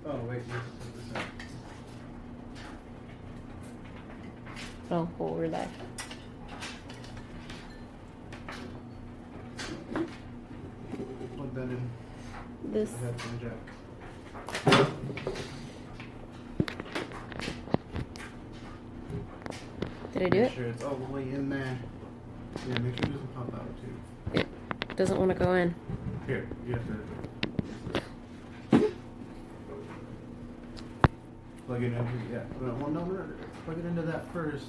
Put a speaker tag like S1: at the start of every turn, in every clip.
S1: Oh, wait.
S2: Oh, well, we're live.
S1: Plug that in.
S2: This.
S1: Headphone jack.
S2: Did I do it?
S1: Make sure it's all the way in there. Yeah, make sure it doesn't pop out too.
S2: It doesn't want to go in.
S1: Here, you have to plug it into, yeah. Well, no, plug it into that first.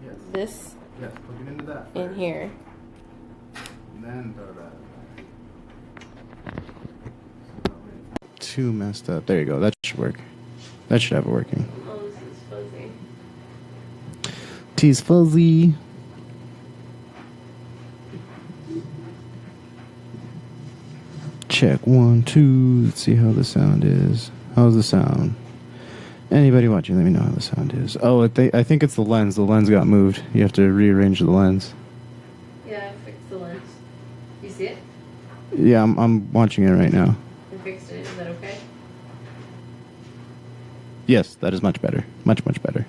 S1: Yes.
S2: This?
S1: Yes, plug it into that first.
S2: In here.
S1: And then throw that. Too messed up. There you go. That should work. That should have it working.
S2: Oh, this is fuzzy.
S1: T's fuzzy. Check 1, 2. Let's see how the sound is. How's the sound? Anybody watching, let me know how the sound is. Oh, I think it's the lens. The lens got moved. You have to rearrange the lens.
S2: Yeah, I fixed the lens. You see it?
S1: Yeah, I'm watching it right now.
S2: I fixed it. Is that okay?
S1: Yes, that is much better. Much, much better.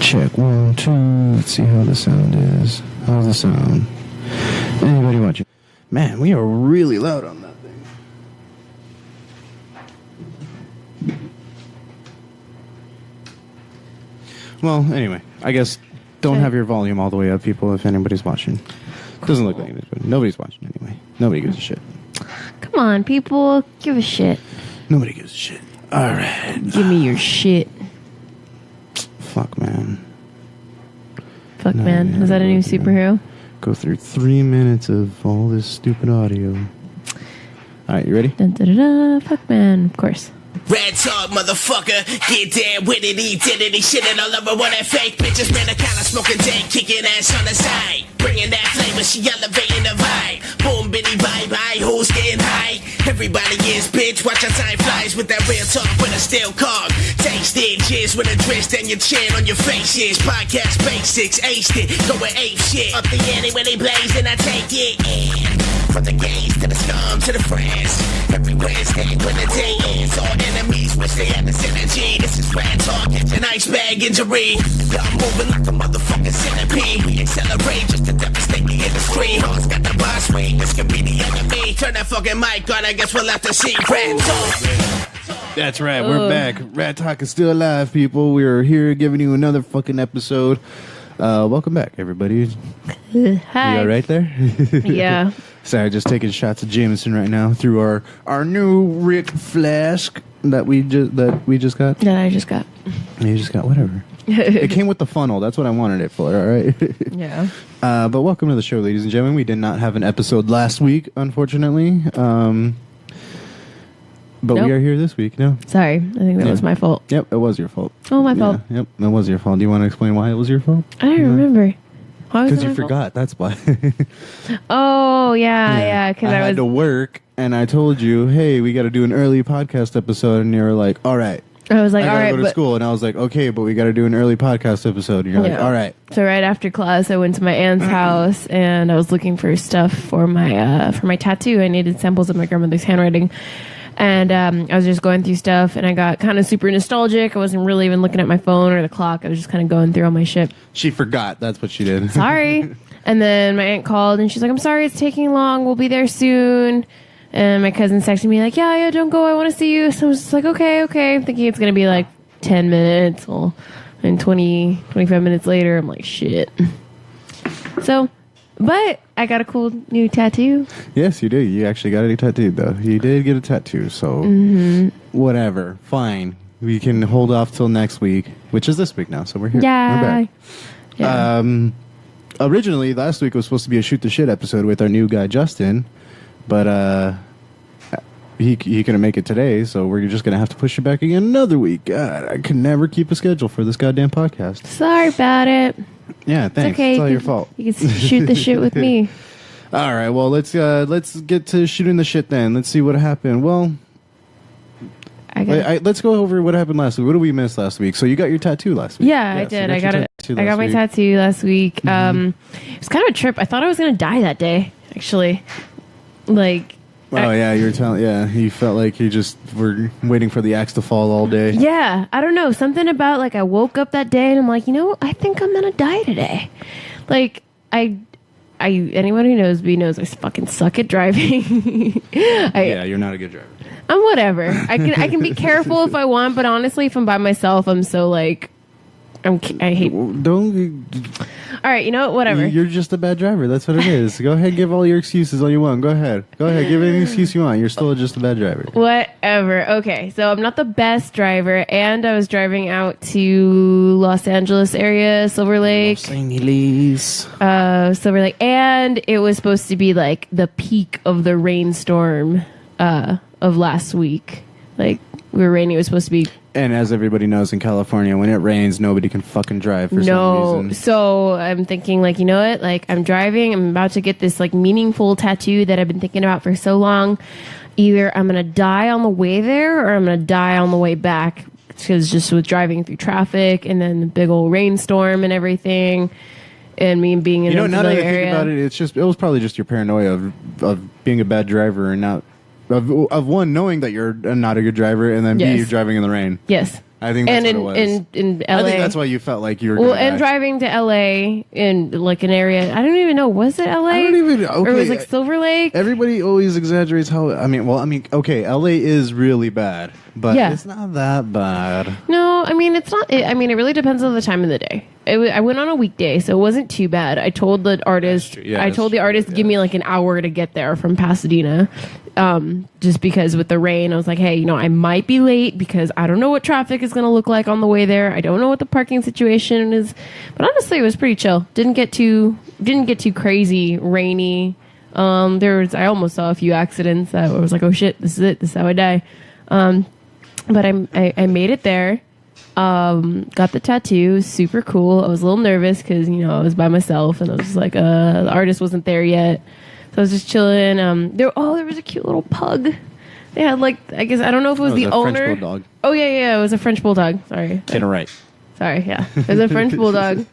S1: Check 1, 2. Let's see how the sound is. How's the sound? Anybody watching? Man, we are really loud on that thing. Well, anyway, I guess don't have your volume all the way up, people, if anybody's watching. Doesn't look like it, but nobody's watching anyway. Nobody gives a shit.
S2: Come on, people. Give a shit.
S1: Nobody gives a shit. All right.
S2: Give me your shit.
S1: Fuck, man.
S2: Fuck, man. Is that a new superhero?
S1: Go through 3 minutes of all this stupid audio. All right, you ready?
S2: Dun, da, da, da. Fuck, man. Of course.
S3: Red talk, motherfucker. Get down with it, identity, shitting all over one that fake bitches. Man, I kinda smoking dank, kicking ass on the side. Bringing that flavor, she elevating the vibe. Boom, bitty, bye, bye, who's getting high? Everybody is, bitch, watch how time flies with that real talk with a steel cog. Taste it, cheers with a twist and your chin on your faces. Podcast basics, aced it, going ape shit. Up the ante when they blaze and I take it in. From the gays to the scum to the friends. Every Wednesday when the day ends, all enemies wish they had this energy. This is Ratt talk, it's an ice bag injury. I'm moving like a motherfucking centipede. We accelerate just to devastate the industry. Hoes got the boss swing, this could be the enemy. Turn that fucking mic on, I guess we'll have to see Ratt talk.
S1: That's right, we're back. Ratt Talk is still alive, people. We're here giving you another fucking episode. Welcome back, everybody.
S2: Hi.
S1: You all right there?
S2: Yeah.
S1: Sorry, just taking shots of Jameson right now through our new Rick flask that we just got.
S2: That I just got.
S1: You just got whatever. It came with the funnel. That's what I wanted it for. All right.
S2: Yeah.
S1: But welcome to the show, ladies and gentlemen. We did not have an episode last week, unfortunately. But
S2: Nope.
S1: we are here this week. No.
S2: Sorry. I think that was my fault.
S1: Yep, it was your fault.
S2: Oh, my fault.
S1: Yeah, yep, it was your fault. Do you want to explain why it was your fault?
S2: I don't remember.
S1: Because you forgot. That's why.
S2: Oh, yeah. Because
S1: I had to work, and I told you, hey, we got to do an early podcast episode, and you were like, all right.
S2: I was like,
S1: I
S2: all
S1: gotta
S2: right.
S1: go to school, and I was like, okay, but we got to do an early podcast episode. And you're like, all right.
S2: So right after class, I went to my aunt's house, and I was looking for stuff for my tattoo. I needed samples of my grandmother's handwriting. And I was just going through stuff, and I got kind of super nostalgic. I wasn't really even looking at my phone or the clock. I was just kind of going through all my shit.
S1: She forgot. That's what she did.
S2: Sorry. And then my aunt called, and she's like, I'm sorry it's taking long. We'll be there soon. And my cousin texted me like, yeah, don't go. I want to see you. So I was just like, okay. I'm thinking it's going to be like 10 minutes. Well, and 25 minutes later, I'm like, shit. So... But I got a cool new tattoo.
S1: Yes, you did. You actually got a new tattoo, though. You did get a tattoo, so whatever. Fine. We can hold off till next week, which is this week now, so we're here.
S2: Yeah.
S1: We're back.
S2: Yeah.
S1: Originally, last week was supposed to be a Shoot the Shit episode with our new guy, Justin, but he couldn't make it today, so we're just going to have to push it back again another week. God, I can never keep a schedule for this goddamn podcast.
S2: Sorry about it.
S1: Yeah, thanks.
S2: It's okay.
S1: It's all your fault.
S2: You can shoot the shit with me.
S1: All right, well, let's get to shooting the shit then. Let's see what happened. Well, let's go over what happened last week. What did we miss last week? So you got your tattoo last week.
S2: Yeah, I did. I got my tattoo last week. It was kind of a trip. I thought I was going to die that day, actually. Like...
S1: Oh yeah, you were telling. Yeah, you felt like you just were waiting for the axe to fall all day.
S2: Yeah, I don't know. Something about like I woke up that day and I'm like, I think I'm gonna die today. Like anyone who knows me knows I fucking suck at driving.
S1: Yeah, you're not a good driver.
S2: I'm whatever. I can be careful if I want, but honestly, if I'm by myself, I'm so like I hate.
S1: Don't.
S2: All right, whatever.
S1: You're just a bad driver. That's what it is. Go ahead, give all your excuses all you want. Go ahead, give any excuse you want. You're still just a bad driver.
S2: Whatever. Okay, so I'm not the best driver, and I was driving out to Los Angeles area, Silver Lake. Silver Lake, and it was supposed to be like the peak of the rainstorm of last week. Like we were raining. It was supposed to be.
S1: And as everybody knows, in California, when it rains, nobody can fucking drive for some reason.
S2: So I'm thinking, like, you know what? Like, I'm driving. I'm about to get this, like, meaningful tattoo that I've been thinking about for so long. Either I'm going to die on the way there or I'm going to die on the way back. Because just with driving through traffic and then the big old rainstorm and everything and me being in a
S1: now that I
S2: familiar
S1: think
S2: area.
S1: about it, it was probably just your paranoia of being a bad driver and not... Of one, knowing that you're not a good driver, and then B, you're driving in the rain.
S2: Yes.
S1: I think that's what it was.
S2: In LA.
S1: I think that's why you felt like you were
S2: Well, and driving to LA in like an area, I don't even know, was it LA?
S1: I don't even, okay.
S2: Or it was like Silver Lake?
S1: Everybody always exaggerates how, okay, LA is really bad, but it's not that bad.
S2: No, it's not, it really depends on the time of the day. I went on a weekday, so it wasn't too bad. I told the artist, to give me like an hour to get there from Pasadena. Just because with the rain, I was like, hey, I might be late because I don't know what traffic is going to look like on the way there. I don't know what the parking situation is, but honestly, it was pretty chill. Didn't get too crazy rainy. I almost saw a few accidents that I was like, oh shit, this is it. This is how I die. But I made it there. Got the tattoo, super cool. I was a little nervous because I was by myself and I was like, the artist wasn't there yet. So I was just chilling. There was a cute little pug. They had I guess I don't know if it was the owner.
S1: French bulldog.
S2: Oh yeah, it was a French bulldog. Sorry.
S1: Get it right.
S2: Sorry, yeah, it was a French bulldog.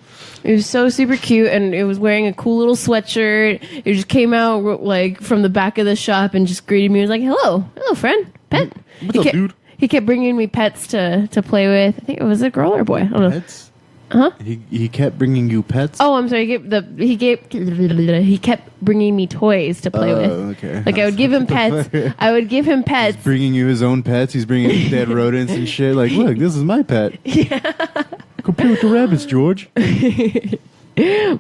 S2: It was so super cute, and it was wearing a cool little sweatshirt. It just came out from the back of the shop and just greeted me. It was like, "Hello, friend, pet."
S1: What's up, dude?
S2: He kept bringing me pets to play with. I think it was a girl or a boy. I don't know.
S1: Pets? Huh? He kept bringing you pets?
S2: Oh, I'm sorry. He kept bringing me toys to play with.
S1: Okay.
S2: Like I would give him pets. I would give him pets.
S1: He's bringing you his own pets. He's bringing dead rodents and shit. Like, look, this is my pet. Yeah. Go play with the rabbits, George.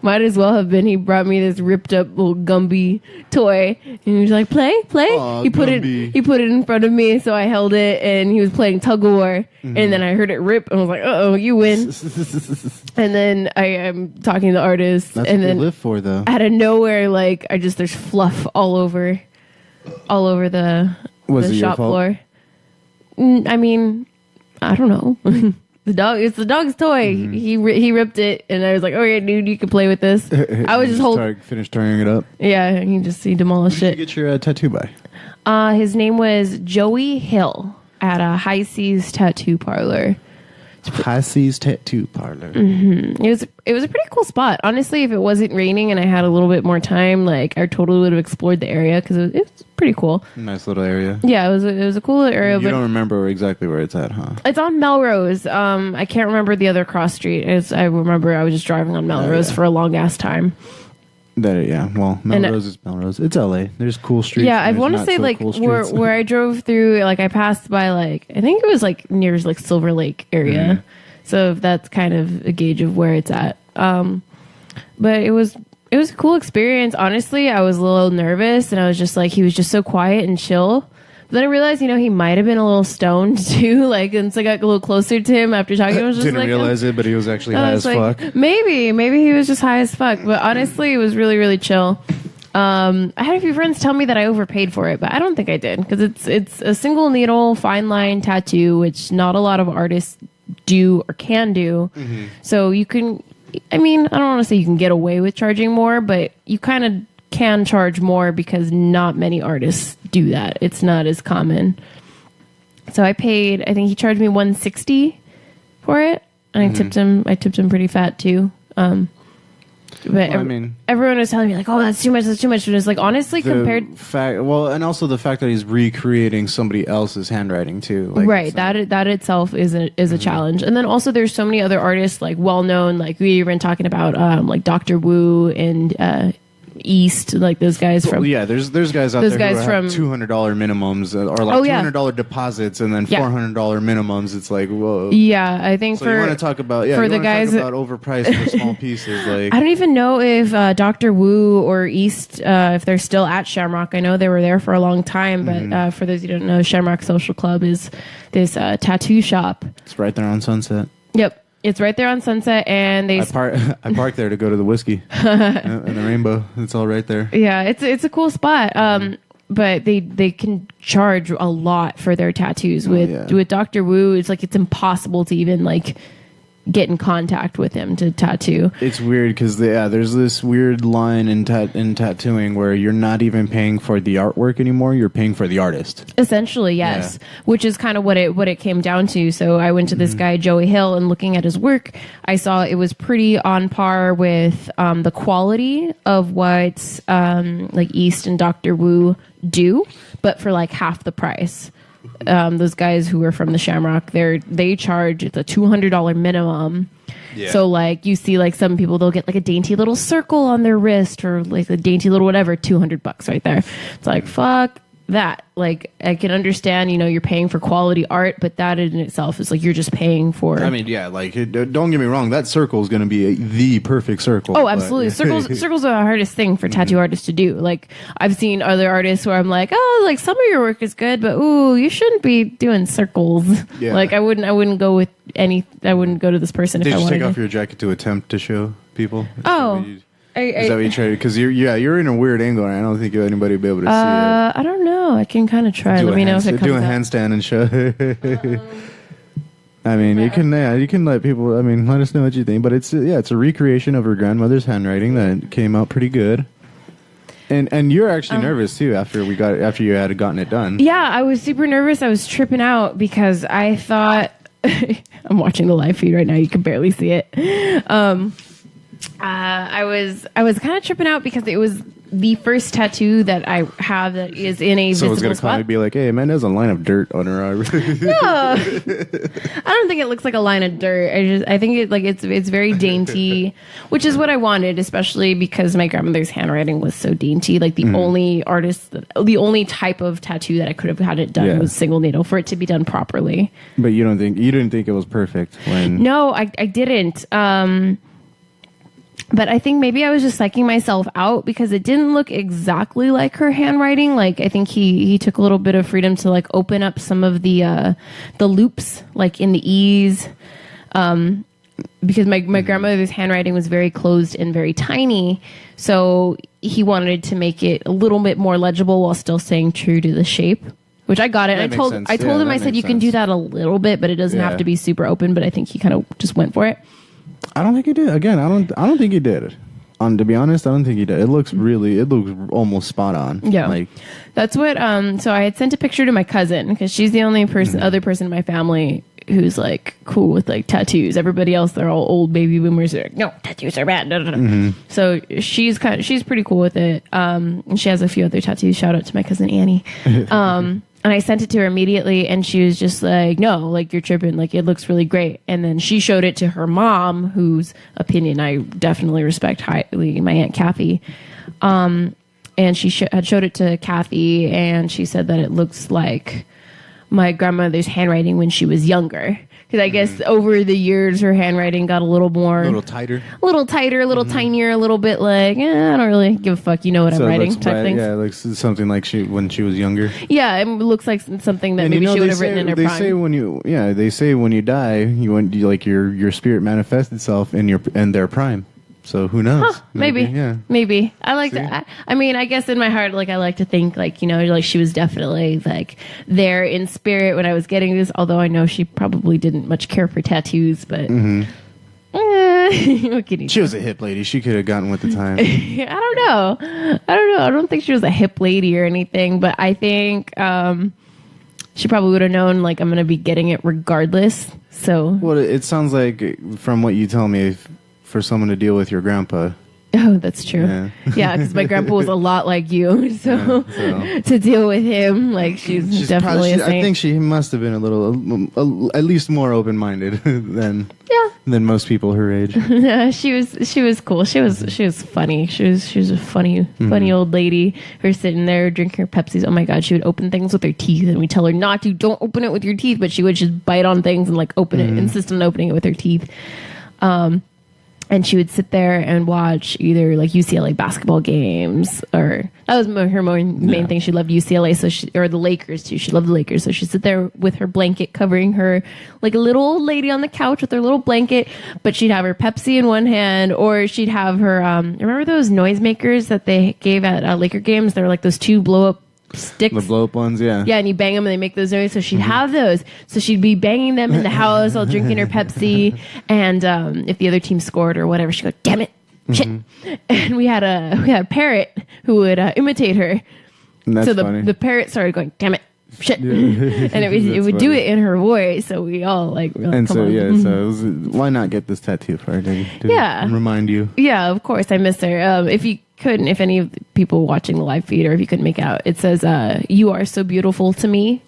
S2: Might as well have been. He brought me this ripped up little Gumby toy, and he was like, "Play."
S1: Aw,
S2: he put
S1: Gumby.
S2: it in front of me, so I held it, and he was playing tug of war, and then I heard it rip, and I was like, "Uh oh, you win." And then I'm talking to the artist,
S1: That's
S2: and
S1: what
S2: then
S1: they live for, though.
S2: out of nowhere, there's fluff all over the shop floor. I don't know. It's the dog's toy. He ripped it, and I was like, "Oh yeah, dude, you can play with this." I was just
S1: finished tearing it up.
S2: Yeah, he demolished
S1: Who
S2: it.
S1: did you get your tattoo by?
S2: His name was Joey Hill at a High Seas Tattoo Parlor.
S1: High Seas Tattoo Parlor.
S2: Mm-hmm. It was a pretty cool spot. Honestly, if it wasn't raining and I had a little bit more time, I totally would have explored the area because it was pretty cool.
S1: Nice little area.
S2: Yeah, it was a cool area.
S1: You don't remember exactly where it's at, huh?
S2: It's on Melrose. I can't remember the other cross street. I remember I was just driving on Melrose for a long ass time.
S1: Melrose is Melrose. It's LA. There's cool streets.
S2: Yeah, I want to say
S1: cool
S2: where I drove through, I passed by I think it was near Silver Lake area. Mm-hmm. So that's kind of a gauge of where it's at. But it was a cool experience. Honestly, I was a little nervous, and I was just he was just so quiet and chill. But then I realized, he might have been a little stoned too. And so I got a little closer to him after talking. I was just
S1: didn't realize it, but he was actually high as fuck.
S2: Maybe he was just high as fuck. But honestly, it was really, really chill. I had a few friends tell me that I overpaid for it, but I don't think I did because it's a single needle fine line tattoo, which not a lot of artists do or can do. Mm-hmm. So you can, I don't want to say you can get away with charging more, but you kind of can charge more because not many artists do that. It's not as common. So I think he charged me $160 for it, and I tipped him pretty fat too. But
S1: I mean,
S2: everyone was telling me like, "Oh, that's too much. That's too much." But it's like honestly, compared,
S1: and also the fact that he's recreating somebody else's handwriting too. Like,
S2: right? That itself is a challenge. And then also, there's so many other artists like well known. Like we were talking about like Dr. Wu and East, like those guys from
S1: there's guys out there who have $200 minimums or like $200 deposits and then $400 minimums. It's like, whoa.
S2: Yeah, I think
S1: so you want to talk about for the guys about overpriced for small pieces. Like
S2: I don't even know if Dr. Wu or East if they're still at Shamrock. I know they were there for a long time, but for those who don't know, Shamrock Social Club is this tattoo shop.
S1: It's right there on Sunset.
S2: Yep. It's right there on Sunset, and I
S1: park there to go to the whiskey and the Rainbow. It's all right there.
S2: Yeah, it's a cool spot. But they can charge a lot for their tattoos. With Dr. Wu, it's like it's impossible to even like get in contact with him to tattoo.
S1: It's weird because there's this weird line in tattooing where you're not even paying for the artwork anymore, you're paying for the artist.
S2: Essentially, yes. Which is kind of what it came down to. So I went to this guy Joey Hill, and looking at his work, I saw it was pretty on par with the quality of what like East and Dr. Wu do, but for like half the price. Those guys who are from the Shamrock, they charge, it's a $200 minimum. Yeah. So like you see like some people, they'll get like a dainty little circle on their wrist or like a dainty little whatever, $200 right there. It's like, fuck that. Like I can understand, you're paying for quality art, but that in itself is like you're just paying for.
S1: I mean, like don't get me wrong, that circle is going to be the perfect circle.
S2: Oh, absolutely. Circles are the hardest thing for tattoo artists to do. Like I've seen other artists where I'm like, oh, like some of your work is good, but ooh, you shouldn't be doing circles. Yeah. Like I wouldn't go with I wouldn't go to this person if I wanted.
S1: Did you take off your jacket to attempt to show people?
S2: Is
S1: that what you try to? Because you're in a weird angle, and I don't think anybody will be able to see it.
S2: I don't know. I can kind of try. Let me know if it comes
S1: do a handstand and show. I mean, you can let people. I mean, let us know what you think. But it's a recreation of her grandmother's handwriting that came out pretty good. And you're actually nervous too after you had gotten it done.
S2: Yeah, I was super nervous. I was tripping out because I thought I'm watching the live feed right now. You can barely see it. I was kind of tripping out because it was the first tattoo that I have that is in a visible spot. So it's going to
S1: probably be like, hey, man, there's a line of dirt on her arm.
S2: No. I don't think it looks like a line of dirt. I think it's very dainty, which is what I wanted, especially because my grandmother's handwriting was so dainty. Like the only type of tattoo that I could have had it done was single needle for it to be done properly.
S1: But you didn't think it was perfect when...
S2: No, I didn't. But I think maybe I was just psyching myself out because it didn't look exactly like her handwriting. Like I think he took a little bit of freedom to like open up some of the loops like in the E's. Because my grandmother's handwriting was very closed and very tiny. So he wanted to make it a little bit more legible while still staying true to the shape. Which I got it. I told him, I said, you can do that a little bit, but it doesn't have to be super open. But I think he kind of just went for it.
S1: I don't think he did. Again, I don't think he did. To be honest, I don't think he did. It looks almost spot on.
S2: Yeah, like that's what. So I had sent a picture to my cousin because she's the only other person in my family who's like cool with like tattoos. Everybody else, they're all old baby boomers. They're like, no, tattoos are bad. So she's pretty cool with it. And she has a few other tattoos. Shout out to my cousin Annie. And I sent it to her immediately, and she was just like, no, like, you're tripping. Like, it looks really great. And then she showed it to her mom, whose opinion I definitely respect highly, my Aunt Kathy. And she had showed it to Kathy, and she said that it looks like my grandmother's handwriting when she was younger. Because I guess over the years, her handwriting got a little
S1: tighter,
S2: a little tinier, a little bit like, I don't really give a fuck. You know what I'm writing type things.
S1: Yeah, it looks something like when she was younger.
S2: Yeah, it looks like something that maybe she would have written in her prime.
S1: They say when you die, your spirit manifests itself in their prime. So who knows?
S2: Maybe. I like that. I mean, I guess in my heart, like I like to think, like like she was definitely like there in spirit when I was getting this. Although I know she probably didn't much care for tattoos, but what can you
S1: she was a hip lady. She could have gotten with the time.
S2: I don't know. I don't think she was a hip lady or anything, but I think she probably would have known. Like I'm going to be getting it regardless. So
S1: well, it sounds like from what you tell me. For someone to deal with your grandpa,
S2: Oh, that's true. Yeah, because my grandpa was a lot like you, so to deal with him, like she's definitely a saint.
S1: I think she must have been a little, at least more open-minded than most people her age.
S2: Yeah, she was cool. She was funny. She was a funny old lady. Her sitting there drinking her Pepsis. Oh my god, she would open things with her teeth, and we tell her not to. Don't open it with your teeth, but she would just bite on things and like open it, insist on opening it with her teeth. And she would sit there and watch either like UCLA basketball games, or that was her main thing. She loved UCLA, or the Lakers too. She loved the Lakers, so she'd sit there with her blanket covering her, like a little old lady on the couch with her little blanket. But she'd have her Pepsi in one hand, or she'd have her. Remember those noisemakers that they gave at Laker games? They were like those two blow up sticks,
S1: the blow up ones, yeah,
S2: and you bang them and they make those noises. So she'd have those, so she'd be banging them in the house while drinking her Pepsi, and if the other team scored or whatever, she'd go, damn it, shit. And we had a parrot who would imitate her.
S1: So
S2: the parrot started going, damn it, shit. And it would do it in her voice, so we all like really,
S1: and so so it was, why not get this tattoo for her to remind you?
S2: Yeah, of course, I miss her. If any of the people watching the live feed, or if you couldn't make out, it says, you are so beautiful to me.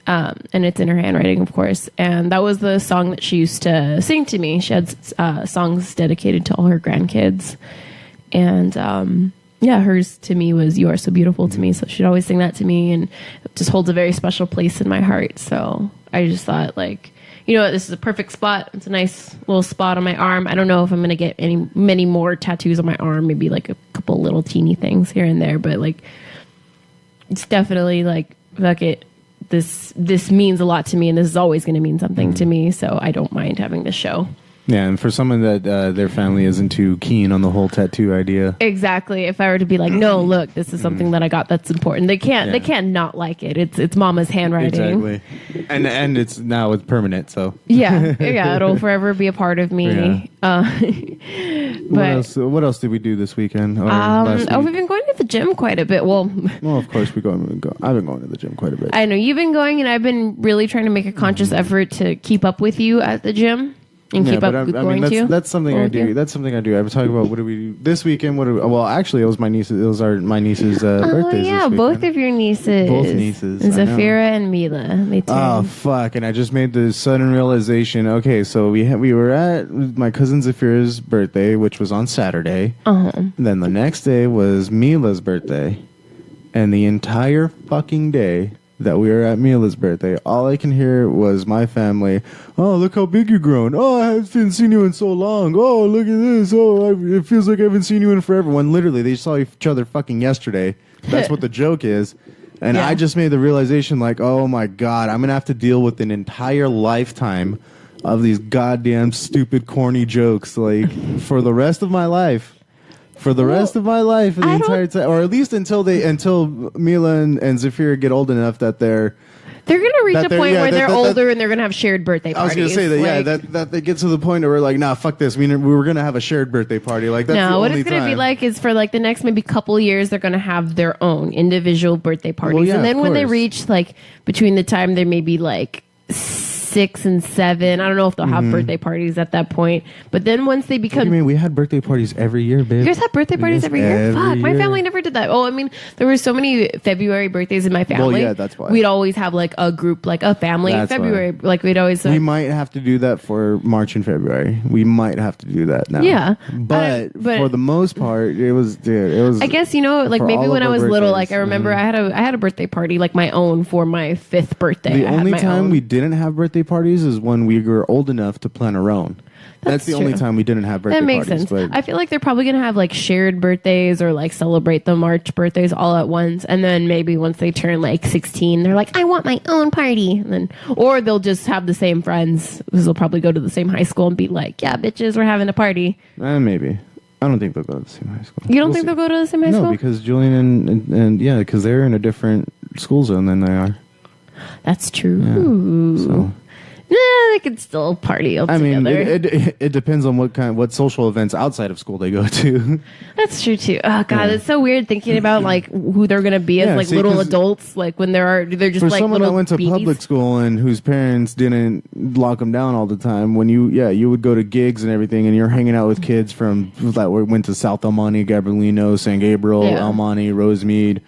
S2: And it's in her handwriting, of course. And that was the song that she used to sing to me. She had songs dedicated to all her grandkids. And hers to me was "You Are So Beautiful to Me." So she'd always sing that to me, and it just holds a very special place in my heart. So I just thought, like, you know what, this is a perfect spot. It's a nice little spot on my arm. I don't know if I'm going to get many more tattoos on my arm, maybe like a couple little teeny things here and there, but like, it's definitely like, fuck it. This means a lot to me, and this is always going to mean something to me. So I don't mind having this show.
S1: Yeah, and for someone that their family isn't too keen on the whole tattoo idea.
S2: Exactly. If I were to be like, no, look, this is something that I got that's important. They can't not like it. It's Mama's handwriting.
S1: Exactly. And it's permanent, so.
S2: Yeah, it'll forever be a part of me.
S1: Yeah. What else did we do this weekend?
S2: We've been going to the gym quite a bit. Well,
S1: of course I've been going to the gym quite a bit.
S2: I know you've been going, and I've been really trying to make a conscious effort to keep up with you at the gym. And keep up going to.
S1: That's something I do. That's something I do. I was talking about what do we do this weekend? Well, actually, it was my niece's. It was my niece's birthdays.
S2: Yeah, both of your nieces.
S1: Both nieces.
S2: Zafira and Mila.
S1: Oh fuck! And I just made the sudden realization. Okay, so we were at my cousin Zafira's birthday, which was on Saturday. Then the next day was Mila's birthday, and the entire fucking day that we were at Mila's birthday, all I can hear was my family. Oh, look how big you've grown. Oh, I haven't seen you in so long. Oh, look at this. Oh, it feels like I haven't seen you in forever. When literally they saw each other fucking yesterday. That's what the joke is. And I just made the realization, like, oh my God, I'm going to have to deal with an entire lifetime of these goddamn stupid, corny jokes, like, for the rest of my life. For the rest of my life, the entire time, or at least until Mila and Zafira get old enough that they're
S2: going to reach a point where they're older and they're going to have shared birthday parties.
S1: I was going to say that, that they get to the point where we're like, nah, fuck this. We were going to have a shared birthday party. Like, that's the
S2: what
S1: only
S2: it's going to be like is for like the next maybe couple years, they're going to have their own individual birthday parties.
S1: Well, yeah,
S2: and then when they reach like between the time they may be like 6 and 7. I don't know if they'll have birthday parties at that point. But then once they become...
S1: What do you mean? We had birthday parties every year, babe.
S2: You guys had birthday parties every year? Fuck, my family never did that. Oh, I mean, there were so many February birthdays in my family.
S1: Well, yeah, that's why.
S2: We'd always have like a group, like a family in February. Why. Like we'd always...
S1: we might have to do that for March and February. We might have to do that now.
S2: Yeah.
S1: But for the most part, it was...
S2: I guess, like maybe when I was little, like I remember I had a birthday party, like my own for my 5th birthday.
S1: The only time we didn't have birthday parties is when we were old enough to plan our own. That's the only time we didn't have birthday parties. That makes sense.
S2: I feel like they're probably going to have like shared birthdays or like celebrate the March birthdays all at once. And then maybe once they turn like 16, they're like, I want my own party. And then, or they'll just have the same friends because they'll probably go to the same high school and be like, yeah, bitches, we're having a party.
S1: Maybe. I don't think they'll go to the same high school.
S2: You don't think they'll go to the same high school?
S1: No, because Julian and because they're in a different school zone than they are.
S2: That's true.
S1: Yeah, so.
S2: they could still party all
S1: I mean,
S2: together.
S1: it depends on what social events outside of school they go to.
S2: That's true too. Oh god, it's so weird thinking about like who they're gonna be as like little adults. Like when they're just
S1: for
S2: like
S1: someone
S2: little
S1: that went to
S2: babies.
S1: public school and whose parents didn't lock them down all the time. When you would go to gigs and everything, and you're hanging out with kids from that went to South El Monte, Gabrielino, San Gabriel, El Monte, Rosemead.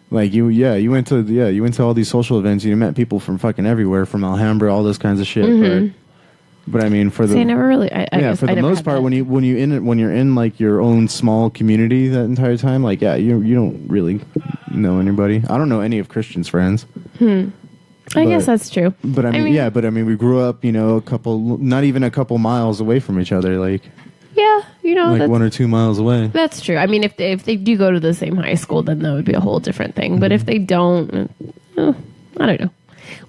S1: Like you went to all these social events. You met people from fucking everywhere, from Alhambra, all those kinds of shit. But I mean, for the
S2: I never really.
S1: for the most part, when you're in like your own small community that entire time, like you don't really know anybody. I don't know any of Christian's friends.
S2: I guess that's true.
S1: But I mean, we grew up, not even a couple miles away from each other, like.
S2: Yeah,
S1: like 1 or 2 miles away. That's
S2: true. I mean, if they do go to the same high school, then that would be a whole different thing. But if they don't, I don't know.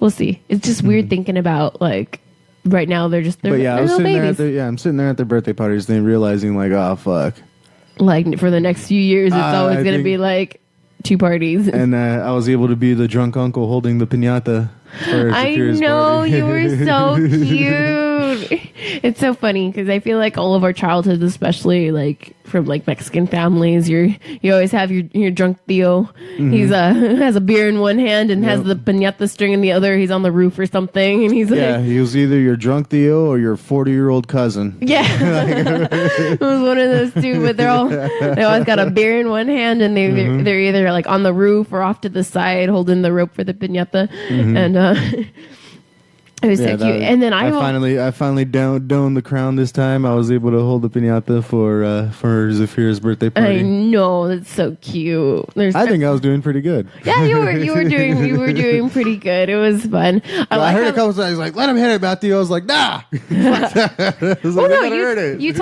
S2: We'll see. It's just weird thinking about like right now they're
S1: I'm sitting there at their birthday parties, then realizing like, oh fuck.
S2: Like for the next few years, it's always going to be like 2 parties.
S1: And I was able to be the drunk uncle holding the piñata.
S2: I know, you were so cute. It's so funny because I feel like all of our childhoods, especially like from like Mexican families, you always have your drunk Theo. He's has a beer in one hand and has the piñata string in the other. He's on the roof or something, and he's like,
S1: he was either your drunk Theo or your 40-year-old cousin.
S2: Yeah, it was one of those two. But they always got a beer in one hand, and they're either like on the roof or off to the side holding the rope for the piñata, and. It was so cute, and then I
S1: finally donned the crown this time. I was able to hold the piñata for Zafira's birthday party.
S2: I know, that's so cute.
S1: I think I was doing pretty good.
S2: Yeah, you were doing pretty good. It was fun.
S1: I heard a couple times like, "Let him hit it, Matthew." I was like, "Nah."
S2: You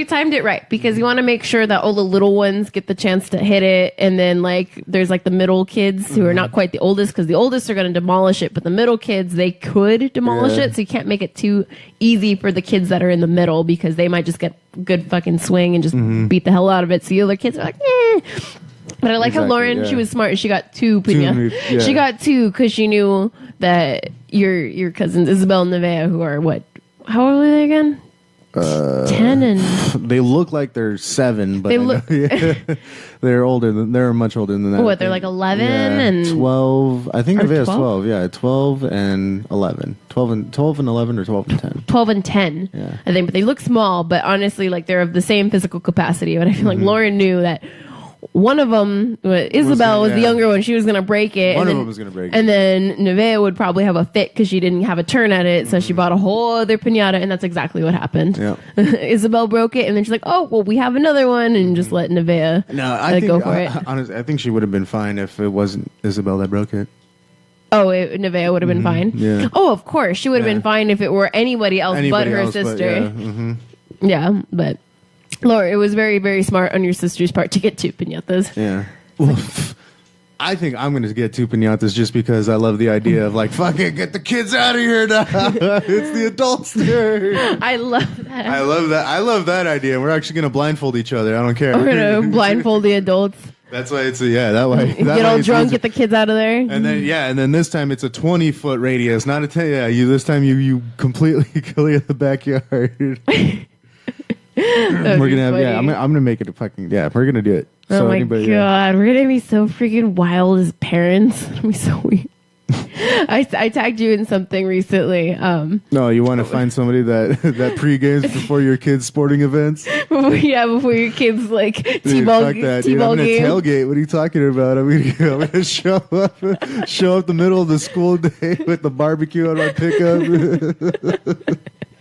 S2: timed it right because you want to make sure that all the little ones get the chance to hit it, and then like there's like the middle kids who are not quite the oldest because the oldest are going to demolish it, but the middle kids they could demolish it, so you can't make it too easy for the kids that are in the middle because they might just get good fucking swing and just beat the hell out of it. So the other kids are like, eh. But I like how Lauren, she was smart. She got 2 piña. She got 2 because she knew that your cousins Isabel and Nevaeh, who are what? How old are they again? 10 and
S1: they look like they're 7, but they're older. They're much older than that.
S2: What? They're like 11 and
S1: 12. I think Nevaeh's 12. Yeah, 12 and 11. 12 and 11 or 12 and 10.
S2: 12 and 10.
S1: Yeah.
S2: I think, but they look small. But honestly, like they're of the same physical capacity. But I feel like Lauren knew that. One of them, Isabel, was the younger one. She was going to break it.
S1: One of them was going to break it.
S2: And then Nevaeh would probably have a fit because she didn't have a turn at it. So she bought a whole other piñata, and that's exactly what happened.
S1: Yeah.
S2: Isabel broke it, and then she's like, oh, well, we have another one, and just let Nevaeh go for it.
S1: Honestly, I think she would have been fine if it wasn't Isabel that broke it.
S2: Oh, Nevaeh would have been fine?
S1: Yeah.
S2: Oh, of course. She would have been fine if it were anybody else but her sister. Yeah, but... Laura, it was very, very smart on your sister's part to get 2 piñatas.
S1: Yeah. Well, I think I'm going to get 2 piñatas just because I love the idea of like, fuck it, get the kids out of here now. It's the adults' turn.
S2: I love that.
S1: I love that idea. We're actually going to blindfold each other. I don't care.
S2: We're going to blindfold the adults.
S1: That's why it's that way.
S2: Get all drunk, get the kids out of there.
S1: And then this time it's a 20-foot radius, not a 10. Yeah, this time you completely clear the backyard. We're gonna have I'm gonna make it a fucking we're gonna do it.
S2: Oh my god, we're gonna be so freaking wild as parents. It'll be so weird. I tagged you in something recently.
S1: No, you want to find somebody that pre-games before your kids' sporting events?
S2: Before your kids like T-ball game.
S1: I'm gonna tailgate. What are you talking about? I'm gonna show up the middle of the school day with the barbecue on my pickup.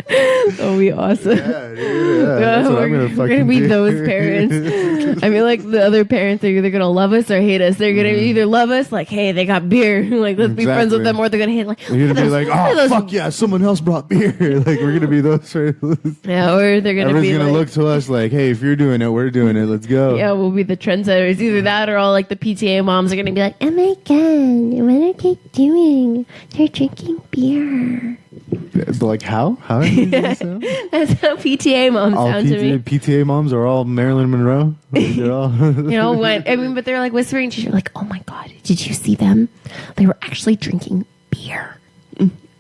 S2: That'll be awesome.
S1: That's what I'm
S2: we're gonna be those parents. I feel like the other parents are either gonna love us or hate us. They're gonna either love us, like, hey, they got beer, like let's be friends with them, or they're gonna hate, like,
S1: you're gonna be like, oh fuck yeah, someone else brought beer. Like we're gonna be those.
S2: Yeah, or they're gonna be
S1: gonna look to us like, hey, if you're doing it, we're doing it. Let's go.
S2: Yeah, we'll be the trendsetters. Either that, or all like the PTA moms are gonna be like, oh my god, what are they doing? They're drinking beer.
S1: Like how? How?
S2: That's how PTA moms sound to me.
S1: PTA moms are all Marilyn Monroe. They're all
S2: but they're like whispering to you, like, "Oh my god, did you see them? They were actually drinking beer."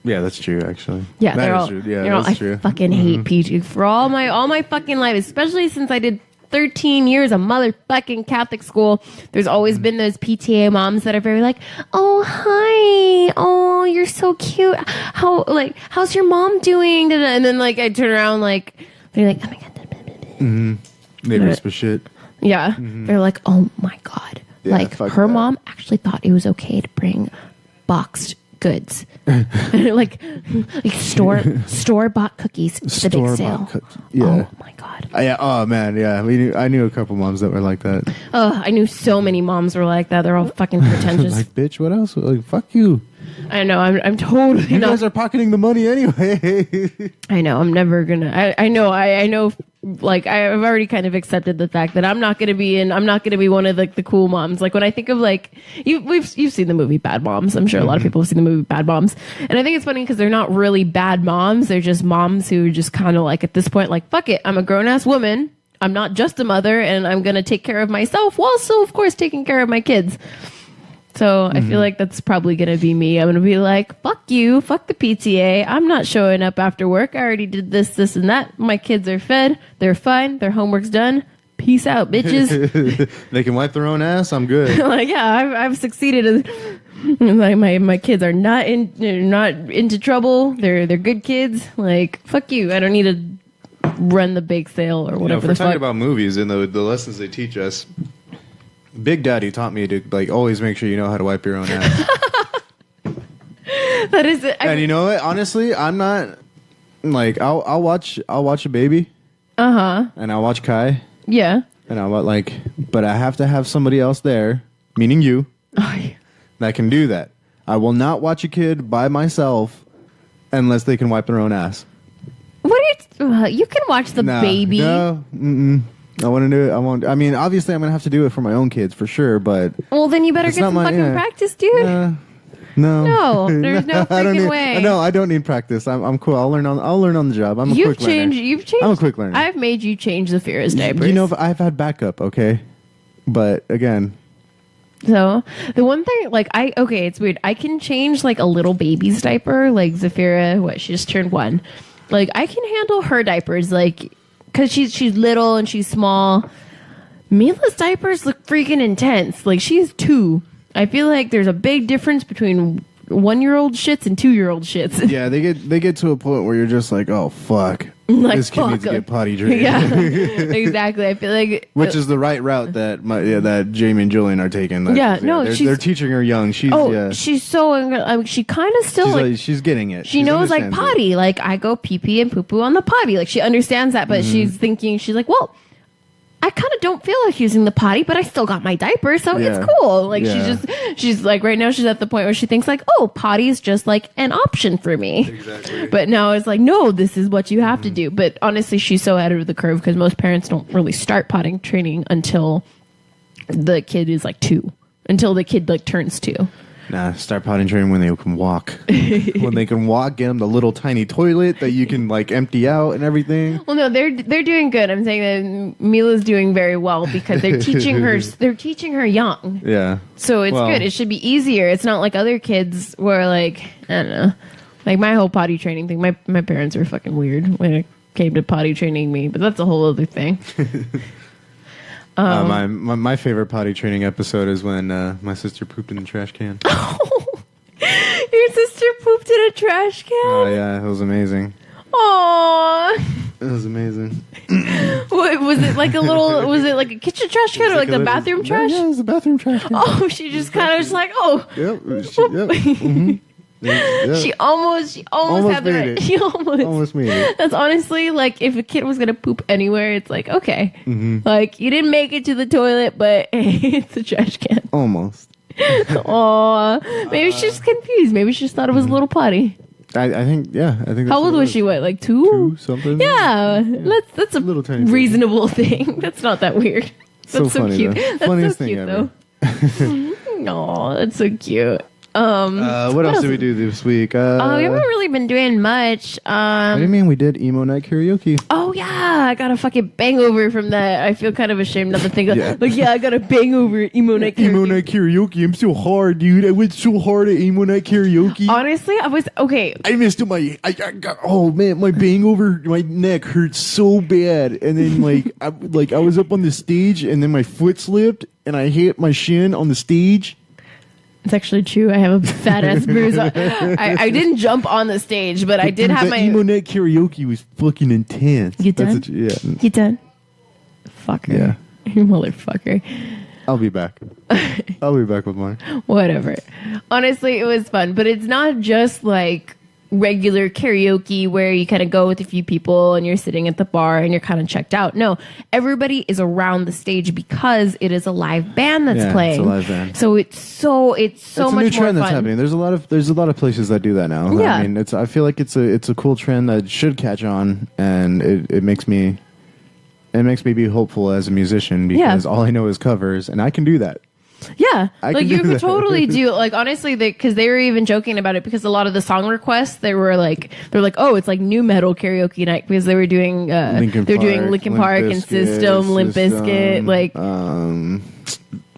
S1: Yeah, that's true. Actually,
S2: Yeah,
S1: that
S2: they're
S1: is
S2: all.
S1: true. Yeah,
S2: they're all,
S1: that's true.
S2: I fucking hate PG for all my fucking life, especially since I did 13 years of motherfucking Catholic school. There's always been those PTA moms that are very like, oh hi, oh you're so cute. How's your mom doing? And then like I turn around like they're like, oh my god.
S1: They whisper shit.
S2: Yeah, they're like, oh my god.
S1: Yeah,
S2: like
S1: fuck
S2: her
S1: that.
S2: mom actually thought it was okay to bring boxed goods, like store bought cookies to the big sale.
S1: Yeah.
S2: Oh my god.
S1: Yeah. Oh man. Yeah. I knew a couple moms that were like that.
S2: Oh, I knew so many moms were like that. They're all fucking pretentious.
S1: Like, bitch, what else? Like, fuck you.
S2: I know. I'm totally
S1: You
S2: not.
S1: guys are pocketing the money anyway.
S2: I know. I'm never gonna. I know. Like I've already kind of accepted the fact that I'm not gonna be one of like the cool moms. Like when I think of like you've seen the movie Bad Moms. I'm sure a lot of people have seen the movie Bad Moms, and I think it's funny because they're not really bad moms. They're just moms who just kind of like at this point like fuck it. I'm a grown ass woman. I'm not just a mother, and I'm gonna take care of myself while still of course taking care of my kids. So I feel like that's probably going to be me. I'm going to be like, fuck you, fuck the PTA. I'm not showing up after work. I already did this, and that. My kids are fed. They're fine. Their homework's done. Peace out, bitches.
S1: They can wipe their own ass. I'm good.
S2: Like, yeah, I've succeeded. Like my kids are they're not into trouble. They're good kids. Like, fuck you. I don't need to run the bake sale or whatever
S1: If we're
S2: the
S1: talking
S2: fuck.
S1: about movies and the lessons they teach us, Big Daddy taught me to like always make sure you know how to wipe your own ass.
S2: That is it.
S1: And you know what? Honestly, I'm not like I'll watch a baby. And I'll watch Kai.
S2: Yeah.
S1: And I'll but I have to have somebody else there, meaning you,
S2: Oh, yeah.
S1: that can do that. I will not watch a kid by myself unless they can wipe their own ass.
S2: What are you can watch the
S1: Nah,
S2: baby.
S1: No. Mm-mm. I want to do it. I won't. I mean, obviously, I'm gonna have to do it for my own kids for sure. But
S2: Well, then you better
S1: It's
S2: get
S1: not
S2: some
S1: my-
S2: fucking
S1: yeah.
S2: practice, dude.
S1: no.
S2: No, there's no
S1: I don't
S2: freaking
S1: need,
S2: way.
S1: No, I don't need practice. I'm cool. I'll learn on the job. I'm a quick learner.
S2: You've changed.
S1: I'm a quick learner.
S2: I've made you change the Zafira's diapers.
S1: You know, I've had backup. Okay, but again,
S2: So the one thing, like it's weird. I can change like a little baby's diaper, like Zafira. She just turned 1. Like I can handle her diapers, like because she's little and she's small. Mila's diapers look freaking intense. Like she's 2. I feel like there's a big difference between 1-year-old shits and 2-year-old shits.
S1: yeah, they get to a point where you're just like, oh fuck,
S2: Like,
S1: this kid
S2: fuck,
S1: needs to
S2: like-
S1: get potty trained.
S2: Yeah, exactly. I feel like
S1: Which is the right route that Jamie and Julian are taking. Like,
S2: Yeah, no,
S1: they're teaching her young. She's
S2: she's so she kind of still
S1: she's getting it.
S2: She knows like potty. Like I go pee pee and poo poo on the potty. Like she understands that, but she's thinking she's like, well, I kind of don't feel like using the potty, but I still got my diaper, so
S1: Yeah.
S2: it's cool. Like
S1: Yeah.
S2: she's like right now she's at the point where she thinks like, oh, potty is just like an option for me.
S1: Exactly.
S2: But now it's like, no, this is what you have to do. But honestly, she's so ahead of the curve because most parents don't really start potting training until the kid is like 2, until the kid like turns 2.
S1: Nah, start potty training when they can walk. When they can walk, get them the little tiny toilet that you can like empty out and everything.
S2: Well, no, they're doing good. I'm saying that Mila's doing very well because they're teaching her. They're teaching her young,
S1: Yeah.
S2: so it's
S1: Well-
S2: good. It should be easier. It's not like other kids where like I don't know, like my whole potty training thing. My parents were fucking weird when it came to potty training me, but that's a whole other thing.
S1: My favorite potty training episode is when my sister pooped in the trash can.
S2: Your sister pooped in a trash can.
S1: Oh yeah, it was amazing.
S2: Aww.
S1: It was amazing.
S2: What, was it like a little? Was it like a kitchen trash can or like the bathroom trash?
S1: Yeah, it was the bathroom trash can.
S2: Oh, she just kind of just like, oh.
S1: Yep. Mhm. Yeah.
S2: She almost had the
S1: made
S2: right.
S1: it.
S2: She
S1: Almost made it.
S2: That's honestly like if a kid was gonna poop anywhere, it's like okay,
S1: Mm-hmm.
S2: like you didn't make it to the toilet, but hey, it's a trash can.
S1: Almost.
S2: Aw, maybe she's confused. Maybe she just thought it was a little potty.
S1: I think. Yeah. I think. That's
S2: How
S1: what
S2: old
S1: it
S2: was she? What, like 2?
S1: 2 something.
S2: Yeah, that's a
S1: Little tiny
S2: reasonable thing. That's not that weird.
S1: So
S2: That's so
S1: funny,
S2: cute.
S1: though.
S2: That's
S1: Funniest
S2: so
S1: thing
S2: cute
S1: ever.
S2: though. Aw, that's so cute.
S1: What else did we do this week?
S2: We haven't really been doing much.
S1: What do you mean? We did emo night karaoke.
S2: Oh yeah, I got a fucking bangover from that. I feel kind of ashamed not to think I got a bangover at emo night karaoke.
S1: Emo night karaoke. I'm so hard, dude. I went so hard at emo night karaoke.
S2: Honestly, I was okay.
S1: I missed my. I got. Oh man, my bangover, my neck hurts so bad. And then I was up on the stage, and then my foot slipped, and I hit my shin on the stage.
S2: It's actually true. I have a fat ass bruise. I didn't jump on the stage, but I did have my
S1: emo night karaoke was fucking intense.
S2: You done? You done? Fucker.
S1: Yeah.
S2: You motherfucker.
S1: I'll be back. I'll be back with mine.
S2: Whatever. Honestly, it was fun, but it's not just like regular karaoke where you kind of go with a few people and you're sitting at the bar and you're kind of checked out. No, everybody is around the stage because it is a live band that's playing.
S1: It's a live band.
S2: So it's so much more fun.
S1: It's a new trend that's happening. There's a lot of places that do that now.
S2: Yeah.
S1: I mean, I feel like it's a cool trend that should catch on, and it makes me be hopeful as a musician because all I know is covers, and I can do that.
S2: Yeah,
S1: like
S2: you could totally do like honestly, because they were even joking about it because a lot of the song requests they're like, oh, it's like new metal karaoke night because they were doing Linkin Park and System, Limp Bizkit, like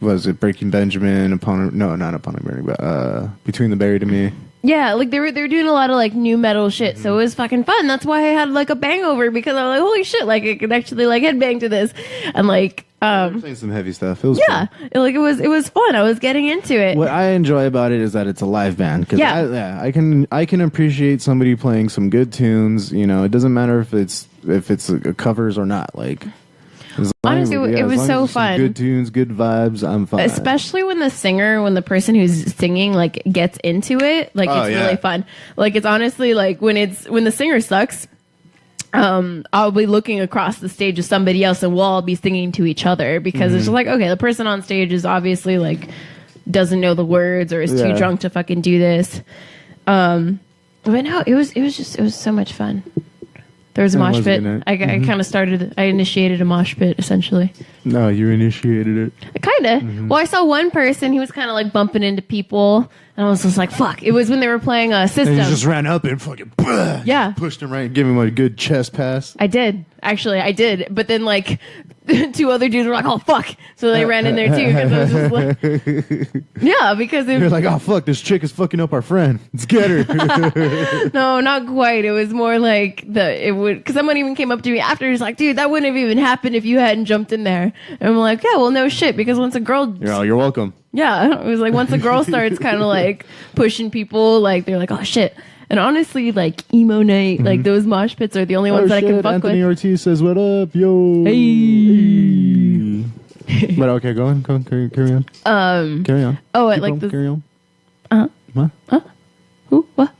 S1: was it Breaking Benjamin? Not Upon a Burning, but Between the Buried and Me.
S2: Yeah, like they were doing a lot of like new metal shit, so it was fucking fun. That's why I had like a bangover because I was like, holy shit, like I could actually like headbang to this, and like
S1: playing some heavy stuff. It was fun.
S2: Like it was fun. I was getting into it.
S1: What I enjoy about it is that it's a live band. Cause I can appreciate somebody playing some good tunes. You know, it doesn't matter if it's covers or not. Like.
S2: Honestly, it was so fun.
S1: Good tunes, good vibes. I'm fine.
S2: Especially when the person who's singing like gets into it, like it's really fun. Like it's honestly like when the singer sucks, I'll be looking across the stage to somebody else and we'll all be singing to each other because it's just like, okay, the person on stage is obviously like doesn't know the words or is too drunk to fucking do this. But no, it was so much fun. There was a mosh pit. I kind of I initiated a mosh pit, essentially.
S1: No, you initiated it.
S2: Kind of. Well, I saw one person, he was kind of like bumping into people, and I was just like, fuck. It was when they were playing System.
S1: And you just ran up and fucking pushed him right and gave him a good chest pass.
S2: I did. Actually, I did. But then, like, two other dudes were like, oh, fuck. So they ran in there, too. Because I was just like, yeah, because
S1: you're like, oh, fuck, this chick is fucking up our friend. Let's get her.
S2: No, not quite. It was more like, because someone even came up to me after. He's like, dude, that wouldn't have even happened if you hadn't jumped in there. And I'm like, yeah, well, no shit. Because once a girl...
S1: You're welcome.
S2: Yeah. It was like, once a girl starts kind of like pushing people, like, they're like, oh, shit. And honestly, like, emo night, like, those mosh pits are the only ones that I can fuck
S1: Anthony
S2: with.
S1: Ortiz says, what up, yo?
S2: Hey.
S1: But okay, go on, carry on. Carry on.
S2: Oh, I like this.
S1: Carry on.
S2: What? Who? What?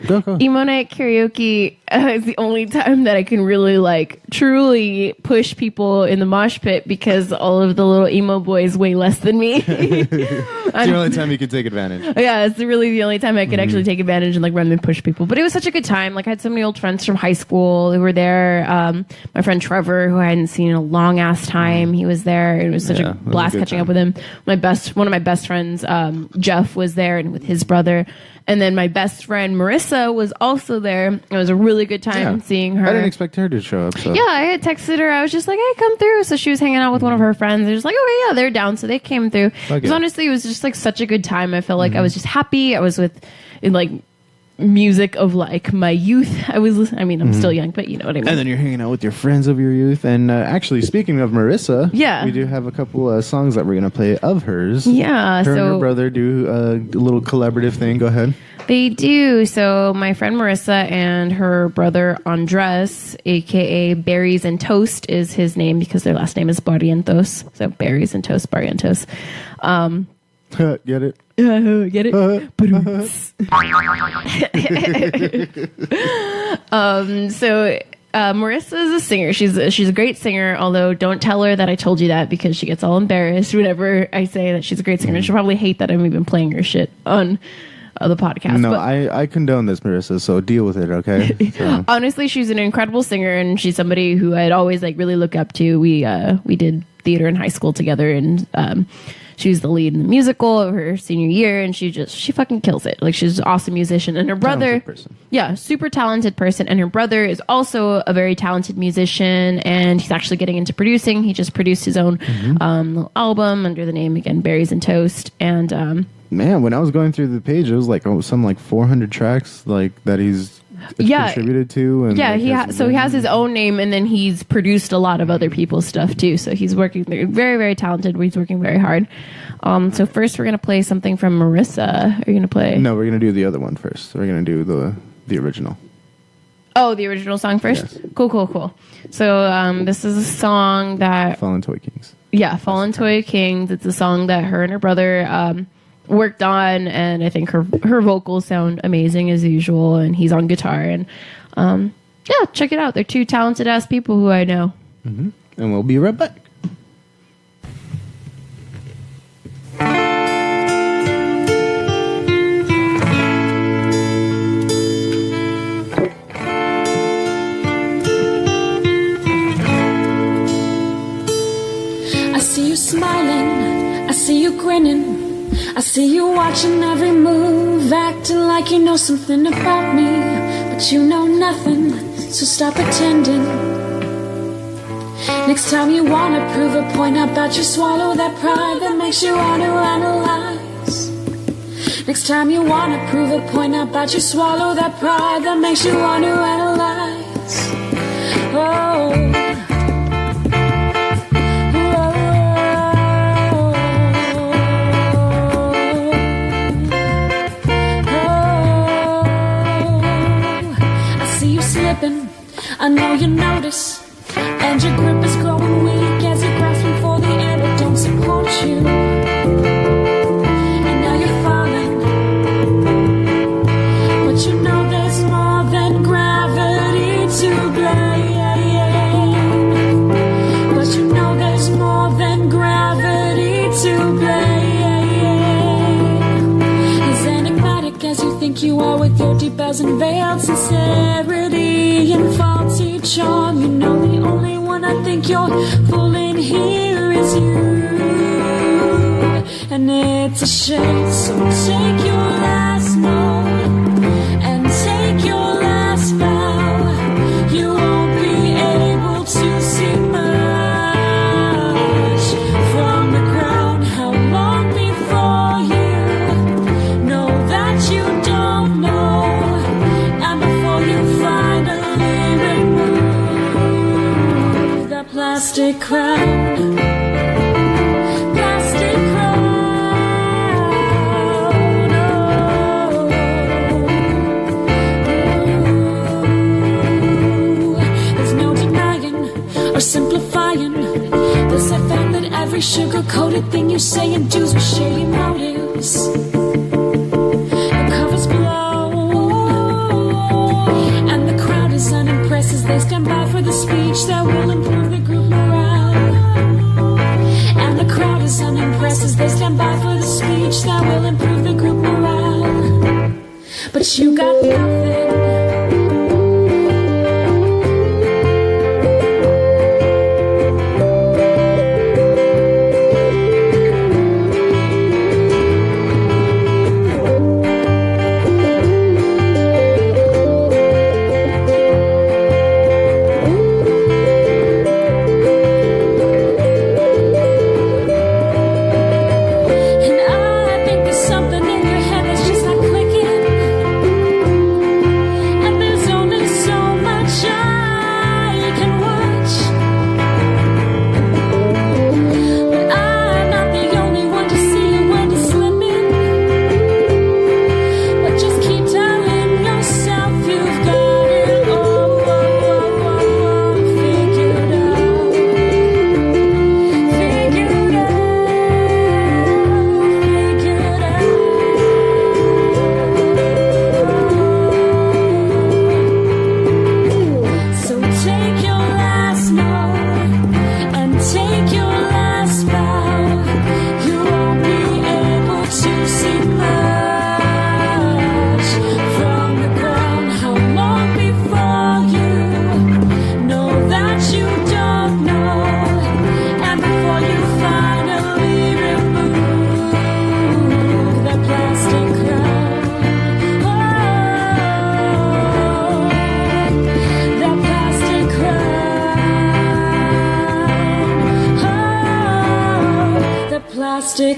S1: Go.
S2: Emo night karaoke is the only time that I can really like truly push people in the mosh pit because all of the little emo boys weigh less than me.
S1: It's the only time you can take advantage.
S2: Yeah, it's really the only time I could actually take advantage and like run and push people. But it was such a good time. Like I had so many old friends from high school who were there. My friend Trevor, who I hadn't seen in a long ass time, he was there. It was such a blast catching up with him. One of my best friends, Jeff, was there and with his brother. And then my best friend Marissa was also there. It was a really good time seeing her.
S1: I didn't expect her to show up. So.
S2: Yeah, I had texted her. I was just like, hey, come through. So she was hanging out with one of her friends. They're just like, oh, yeah, they're down. So they came through. Because honestly, it was just like such a good time. I felt like I was just happy. I was in like music of like my youth. I'm still young, but you know what I mean.
S1: And then you're hanging out with your friends of your youth. And actually, speaking of Marissa, we do have a couple songs that we're going to play of hers.
S2: Yeah.
S1: Her and her brother do a little collaborative thing. Go ahead.
S2: They do. So my friend Marissa and her brother Andres, aka Berries and Toast is his name because their last name is Barrientos. So Berries and Toast, Barrientos.
S1: Get it?
S2: Get it? So Marissa is a singer. She's a great singer, although don't tell her that I told you that because she gets all embarrassed whenever I say that she's a great singer. And she'll probably hate that I'm even playing her shit on the podcast.
S1: No, I condone this, Marissa, so deal with it, okay? So.
S2: Honestly, she's an incredible singer, and she's somebody who I'd always like really look up to. We did theater in high school together, and she was the lead in the musical of her senior year, and she fucking kills it. Like, she's an awesome musician. And her brother, yeah, super talented person. And her brother is also a very talented musician, and he's actually getting into producing. He just produced his own little album under the name, again, Berries and Toast. And
S1: man, when I was going through the page, it was like some like 400 tracks like that he's contributed to. And
S2: yeah,
S1: like,
S2: he has his own name, and then he's produced a lot of other people's stuff too. So he's working very, very talented. He's working very hard. So first we're gonna play something from Marissa. Are you gonna play?
S1: No, we're gonna do the other one first. We're gonna do the original.
S2: Oh, the original song first. Yes. Cool. So this is a song that
S1: Fallen Toy Kings.
S2: Yeah, Fallen Toy Kings. It's a song that her and her brother worked on, and I think her vocals sound amazing as usual, and he's on guitar, and yeah, check it out. They're two talented ass people who I know.
S1: And we'll be right back.
S4: I see you smiling, I see you grinning, I see you watching every move, acting like you know something about me, but you know nothing, so stop pretending. Next time you wanna prove a point, I bet you swallow that pride that makes you wanna analyze. Next time you wanna prove a point, I bet you swallow that pride that makes you wanna analyze. Oh. I know you notice, and your grip is growing weak as you're grasping for the air that don't support you. And now you're falling, but you know there's more than gravity to blame. But you know there's more than gravity to blame. As enigmatic as you think you are, with your deep as and veiled sincerity and faulty charm, you know the only one I think you're fooling here is you. And it's a shame, so take your last note and take your last vow. You won't be able to see much from the ground. How long before you know that you don't know, and before you finally remove that plastic crown? Plastic crown. Oh. There's no denying or simplifying this effect that every sugar-coated thing you say and do's with shady motives. The covers blow, and the crowd is unimpressed as they stand by for the speech that will improve the group morale. And the crowd is unimpressed as they stand by for the speech that will improve the group morale. But you got nothing. And I think there's something in your head that's just not clicking.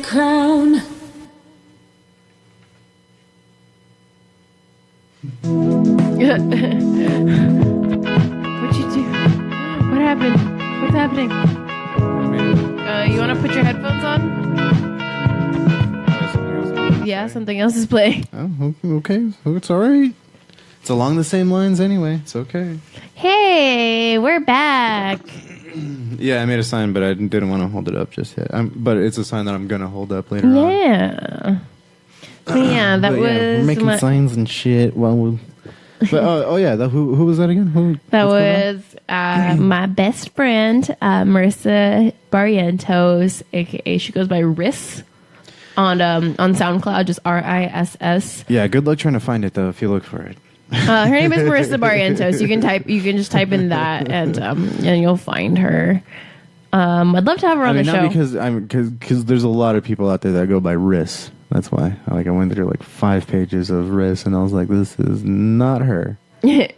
S4: crown.
S2: What'd you do? What happened? What's happening? You want to put your headphones on? Yeah, something else is playing.
S1: Oh, okay. It's all right. It's along the same lines anyway. It's okay.
S2: Hey, we're back.
S1: Yeah, I made a sign, but I didn't want to hold it up just yet. But it's a sign that I'm going to hold up later on.
S2: Yeah. Yeah, that was...
S1: we're making signs and shit while we... But, who was that again?
S2: That was my best friend, Marissa Barrientos, a.k.a. she goes by Riss on SoundCloud, just RISS.
S1: Yeah, good luck trying to find it, though, if you look for it.
S2: Her name is Marissa Barrientos. You can just type in that, and you'll find her. I'd love to have her on the show.
S1: Not because there's a lot of people out there that go by Riss. That's why. I went through 5 pages of Riss, and I was like, this is not her.
S2: But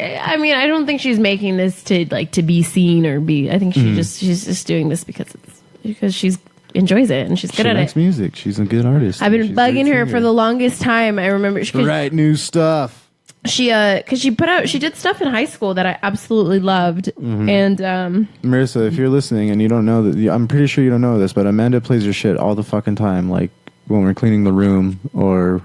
S2: I mean, I don't think she's making this to be seen or be. I think she's just doing this because she enjoys it and she's good at it. She likes
S1: music. She's a good artist.
S2: I've been bugging her for the longest time. I remember
S1: write new stuff.
S2: Because she did stuff in high school that I absolutely loved. And
S1: Marissa, if you're listening and you don't know that, I'm pretty sure you don't know this, but Amanda plays her shit all the fucking time. Like when we're cleaning the room, or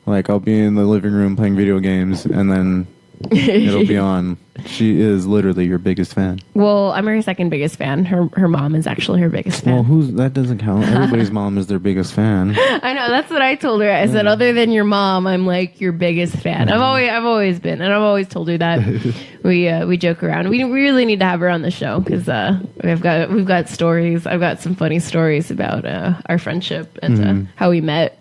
S1: I'll be in the living room playing video games, and then it'll be on. She is literally your biggest fan.
S2: Well, I'm her second biggest fan. Her mom is actually her biggest fan.
S1: Well, that doesn't count. Everybody's mom is their biggest fan.
S2: I know, that's what I told her. I said, other than your mom, I'm your biggest fan. I've always been, and I've always told her that. We joke around. We really need to have her on the show because we've got stories. I've got some funny stories about our friendship and how we met.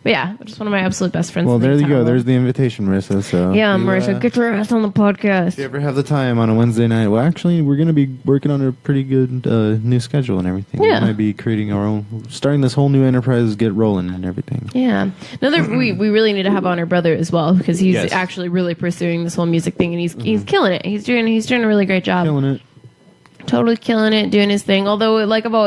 S2: But yeah, just one of my absolute best friends.
S1: Well, there you go. There's the invitation, Marissa. So
S2: yeah, Marissa, get your ass on the podcast.
S1: If you ever have the time on a Wednesday night, well, actually, we're going to be working on a pretty good new schedule and everything.
S2: Yeah.
S1: We might be creating our own, starting this whole new enterprise, get rolling and everything.
S2: Yeah. We really need to have on her brother as well because he's actually really pursuing this whole music thing and he's killing it. He's doing a really great job.
S1: Killing it.
S2: Totally killing it, doing his thing. Although,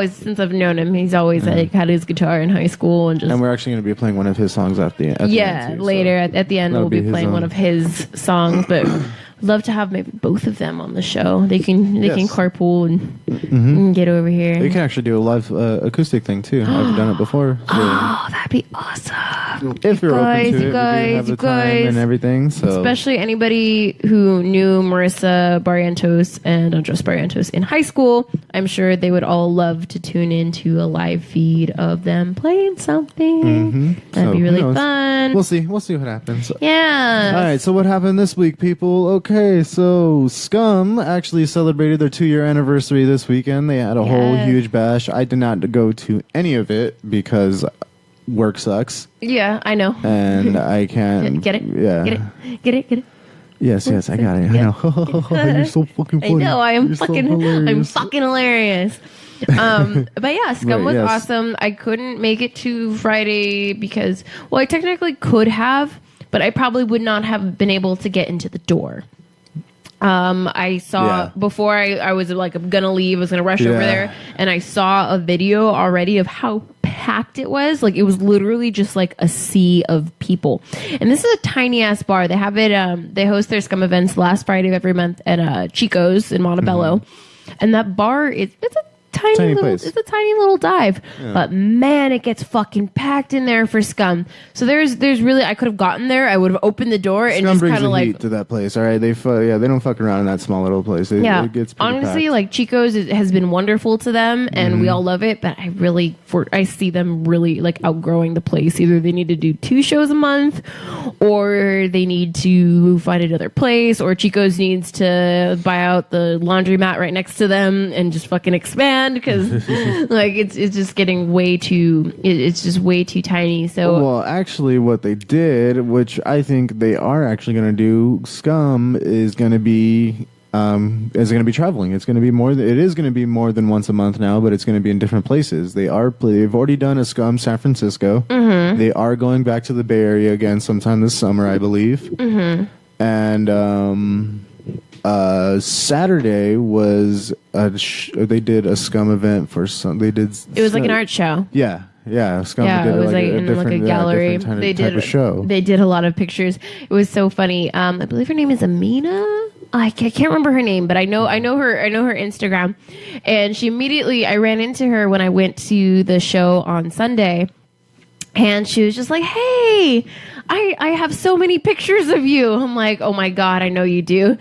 S2: since I've known him, he's always had his guitar in high school and
S1: we're actually going to be playing one of his songs at the end.
S2: Later at the end we'll be playing one of his songs. But I'd love to have maybe both of them on the show. They can carpool and get over here.
S1: You can actually do a live acoustic thing too. I've done it before. So.
S2: Oh, that'd be awesome!
S1: If you're open to it, we do have the time and everything. So
S2: especially anybody who knew Marissa Barrientos and Andres Barrientos in high school, I'm sure they would all love to tune into a live feed of them playing something. That'd be really fun.
S1: We'll see what happens.
S2: Yeah.
S1: All right. So what happened this week, people? Okay, so Scum actually celebrated their 2-year anniversary this weekend. They had a whole huge bash. I did not go to any of it because work sucks.
S2: Yeah, I know.
S1: And I can't.
S2: Get it?
S1: Yeah.
S2: Get it?
S1: Yes, I got it.
S2: Yeah.
S1: I know. You're so fucking funny.
S2: I know.
S1: I'm fucking
S2: hilarious. But yeah, Scum was awesome. I couldn't make it to Friday because, I technically could have, but I probably would not have been able to get into the door. I saw before I was I'm gonna leave, I was gonna rush over there, and I saw a video already of how packed it was. It was literally just a sea of people. And this is a tiny ass bar. They have it, they host their Scum events last Friday of every month at Chico's in Montebello. And that bar it's a tiny little place. It's a tiny little dive, but man, it gets fucking packed in there for Scum. So there's really, I could have gotten there. I would have opened the door and
S1: Scum
S2: just kind of
S1: heat to that place. All right, they don't fuck around in that small little place. It gets
S2: honestly
S1: packed.
S2: Chico's has been wonderful to them, and we all love it. But I see them really outgrowing the place. Either they need to do 2 shows a month, or they need to find another place, or Chico's needs to buy out the laundromat right next to them and just fucking expand. Because it's just getting way too tiny. So
S1: actually what they did, which I think they are actually going to do, Scum is going to be traveling. It's going to be more. It is going to be more than once a month now, but it's going to be in different places. They've already done a Scum San Francisco. They are going back to the Bay Area again sometime this summer, I believe. And Saturday was they did a Scum event for some. They did.
S2: It was like an art show.
S1: Yeah. Scum
S2: Yeah,
S1: did
S2: it was like in like a gallery.
S1: different
S2: They
S1: type
S2: did
S1: of show.
S2: They did a lot of pictures. It was so funny. I believe her name is Amina. I can't remember her name, but I know her Instagram. And she immediately, I ran into her when I went to the show on Sunday, and she was just like, "Hey, I have so many pictures of you." I'm like, "Oh my God, I know you do."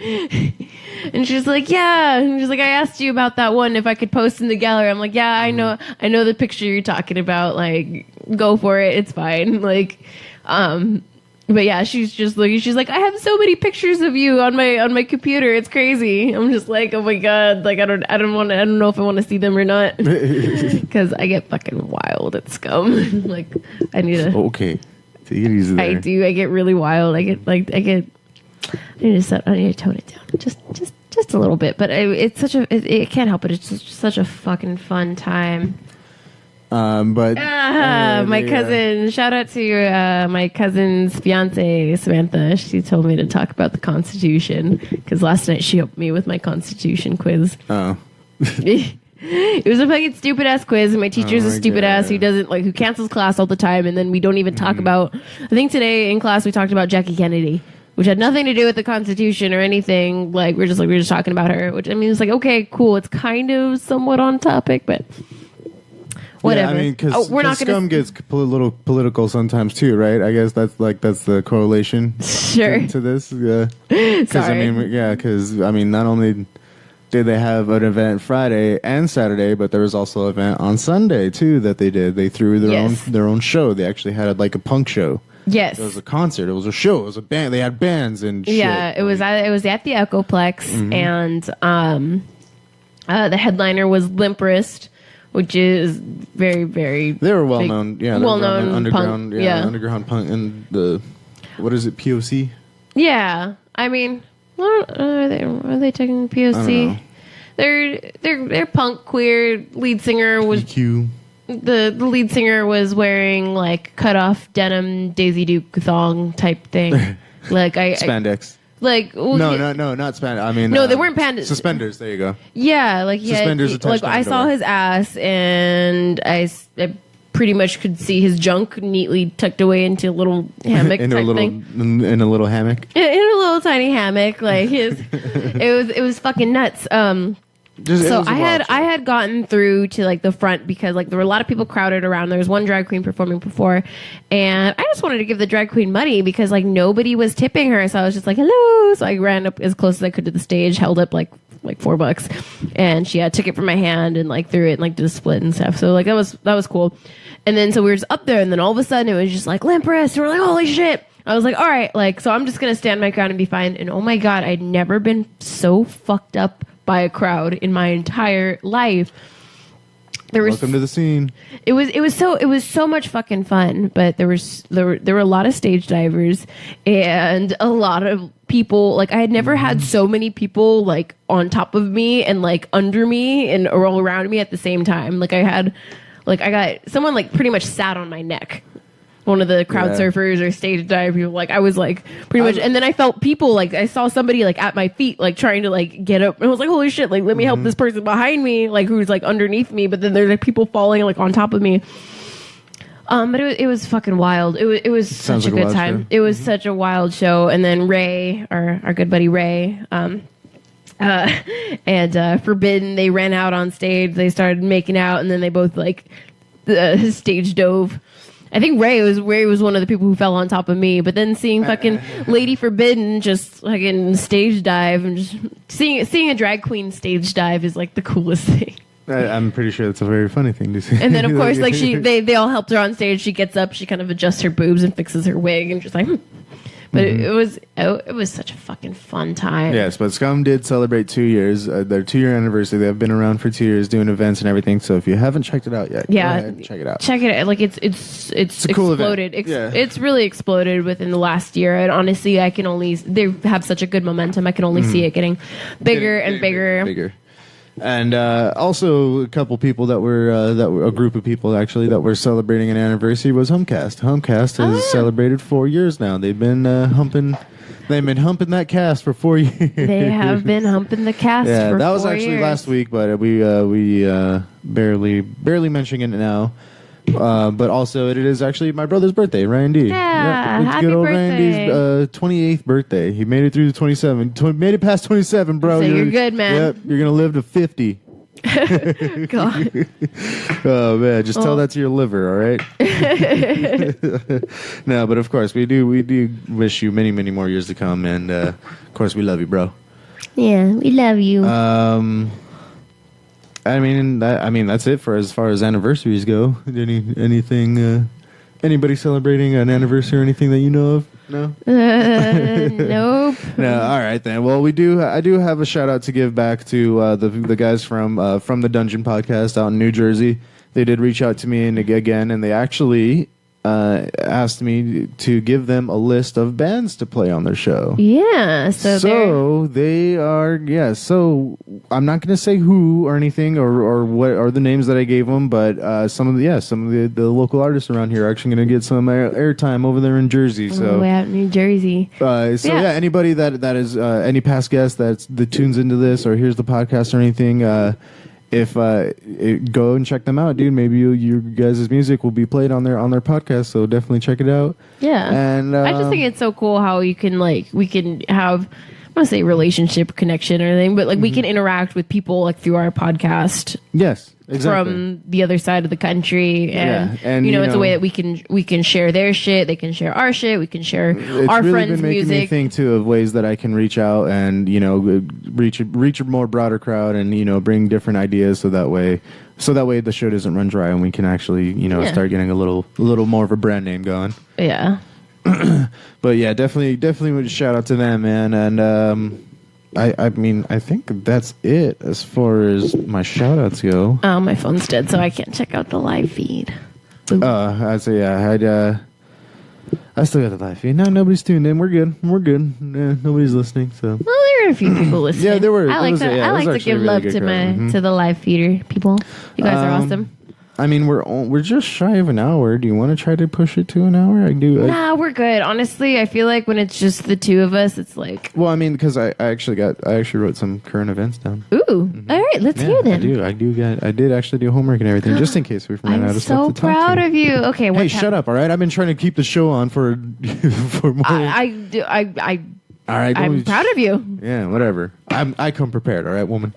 S2: And she's like, "Yeah." And she's like, "I asked you about that one if I could post in the gallery." I'm like, "Yeah, I know the picture you're talking about. Like, go for it. It's fine." Like, but yeah, she's just looking. She's like, "I have so many pictures of you on my computer. It's crazy." I'm just like, "Oh my God!" Like, I don't know if I want to see them or not, because I get fucking wild at Scum. Like, I need to.
S1: Okay, take it easy there.
S2: I do. I get really wild. I need to tone it down just a little bit. But it's such a. It can't help it. It's just such a fucking fun time. My cousin, shout out to my cousin's fiance Samantha. She told me to talk about the Constitution because last night she helped me with my Constitution quiz.
S1: Oh.
S2: It was a fucking stupid ass quiz, and my teacher's a stupid ass who cancels class all the time, and then we don't even talk about. I think today in class we talked about Jackie Kennedy, which had nothing to do with the Constitution or anything. Like we're just talking about her, which I mean it's like okay, cool, it's kind of somewhat on topic, but. Whatever.
S1: Yeah, I mean, because Scum gets a little political sometimes too, right? I guess that's the correlation.
S2: Sure.
S1: To this, yeah. Because I mean, not only did they have an event Friday and Saturday, but there was also an event on Sunday too that they did. They threw their own show. They actually had like a punk show.
S2: Yes.
S1: It was a concert. It was a show. It was a band. They had bands and shit.
S2: Yeah, it was at the Echoplex, and the headliner was Limp Wrist, which is very, very.
S1: They were well known. Yeah,
S2: well known
S1: underground.
S2: punk,
S1: Underground punk and the what is it? POC.
S2: Yeah, I mean, are they taking POC? They're punk queer. Lead singer was
S1: EQ.
S2: The lead singer was wearing like cut off denim Daisy Duke thong type thing. Like
S1: spandex.
S2: Like well,
S1: not spandex. I mean,
S2: no, they weren't
S1: suspenders. There you go.
S2: Yeah, like
S1: suspenders.
S2: Like I saw his ass, and I pretty much could see his junk neatly tucked away into a little hammock
S1: in a little hammock.
S2: In a little tiny hammock, like it was fucking nuts. So I had gotten through to like the front because like there were a lot of people crowded around. There was one drag queen performing before, and I just wanted to give the drag queen money because like nobody was tipping her. So I was just like, hello. So I ran up as close as I could to the stage, held up like $4, and she took it from my hand and like threw it and like did a split and stuff. So like that was cool. And then so we were just up there, and then all of a sudden it was just like Limp Wrist, and we're like, holy shit. I was like, all right, like so I'm just gonna stand my ground and be fine. And oh my God, I'd never been so fucked up by a crowd in my entire life.
S1: Welcome to the scene.
S2: It was so much fucking fun, but there were a lot of stage divers and a lot of people. Like I had never had so many people like on top of me and like under me and all around me at the same time. Like I got someone like pretty much sat on my neck. One of the crowd surfers or stage dive people, like I was like pretty much, and then I felt people like I saw somebody like at my feet, like trying to like get up, and I was like, holy shit, like let me help this person behind me, like who's like underneath me, but then there's like people falling like on top of me. But it was fucking wild. It was such a good time. Show. It was such a wild show, and then Ray, our good buddy Ray, and Forbidden, they ran out on stage, they started making out, and then they both like stage dove. I think Ray was one of the people who fell on top of me, but then seeing fucking Lady Forbidden just fucking stage dive and just seeing a drag queen stage dive is like the coolest thing.
S1: I'm pretty sure that's a very funny thing to see.
S2: And then of course like they all helped her on stage. She gets up, she kind of adjusts her boobs and fixes her wig and just like But it was such a fucking fun time.
S1: Yes, but Scum did celebrate 2 years, their 2-year anniversary. They've been around for 2 years doing events and everything. So if you haven't checked it out yet, go ahead, check it out.
S2: Check it out. Like it's
S1: a cool
S2: exploded.
S1: Event.
S2: It's really exploded within the last year. And honestly, they have such a good momentum. I can only see it getting bigger and bigger.
S1: And also a couple people that were a group of people actually that were celebrating an anniversary was Humcast. Humcast has celebrated 4 years now. They've been humping that cast for 4 years.
S2: They have been humping the cast
S1: Yeah,
S2: for
S1: that was
S2: 4
S1: actually
S2: years.
S1: last week, but we barely mentioning it now. But also, it is actually my brother's birthday, Ryan D.
S2: Yeah,
S1: it's
S2: happy
S1: good old
S2: birthday.
S1: Ryan D's 28th birthday. He made it through the 27. Made it past 27, bro.
S2: So you're good, man.
S1: Yep, you're gonna live to 50.
S2: God.
S1: Oh man, just tell that to your liver, all right? No, but of course we do wish you many more years to come, and of course we love you, bro.
S2: Yeah, we love you.
S1: I mean that's it for as far as anniversaries go. Anything? Anybody celebrating an anniversary or anything that you know of? No.
S2: Nope.
S1: No. All right then. Well, I do have a shout out to give back to the guys from the Dungeon Podcast out in New Jersey. They did reach out to me and they actually asked me to give them a list of bands to play on their show.
S2: Yeah.
S1: So they are, so I'm not going to say who or anything or what are the names that I gave them, but some of the local artists around here are actually going to get some airtime over there in Jersey. So
S2: way out in New Jersey.
S1: Anybody that is any past guest that tunes into this or hears the podcast or anything, go and check them out, dude. Maybe your guys' music will be played on their podcast, so definitely check it out.
S2: Yeah.
S1: And
S2: I just think it's so cool how we can have, I want to say relationship connection or anything, but we can interact with people through our podcast.
S1: Yes, exactly.
S2: From the other side of the country, and,
S1: and
S2: it's a way that we can share their shit, they can share our shit, we can share our
S1: really
S2: friends'
S1: been making
S2: music.
S1: me think too of ways that I can reach out and reach a more broader crowd and bring different ideas so that way the show doesn't run dry and we can actually start getting a little more of a brand name going.
S2: Yeah.
S1: But yeah, definitely would shout out to them, man. And I think that's it as far as my shout outs go.
S2: Oh, my phone's dead, so I can't check out the live feed.
S1: I still got the live feed. No, nobody's tuned in. We're good. Nobody's listening. So
S2: Well, there are a few people listening.
S1: Yeah, there were.
S2: I like to give love to to the live feeder people. You guys are awesome.
S1: I mean, we're just shy of an hour. Do you want to try to push it to an hour?
S2: Nah, we're good. Honestly, I feel like when it's just the two of us, it's like.
S1: Well, I mean, because I actually wrote some current events down.
S2: Ooh, all right, let's hear them.
S1: I did actually do homework and everything, just in case we ran out of stuff
S2: I'm
S1: to
S2: so
S1: talk
S2: proud
S1: to.
S2: of you. Okay,
S1: Hey, shut up! All right, I've been trying to keep the show on for more.
S2: All right, I'm proud of you.
S1: Yeah, whatever. I come prepared. All right, woman.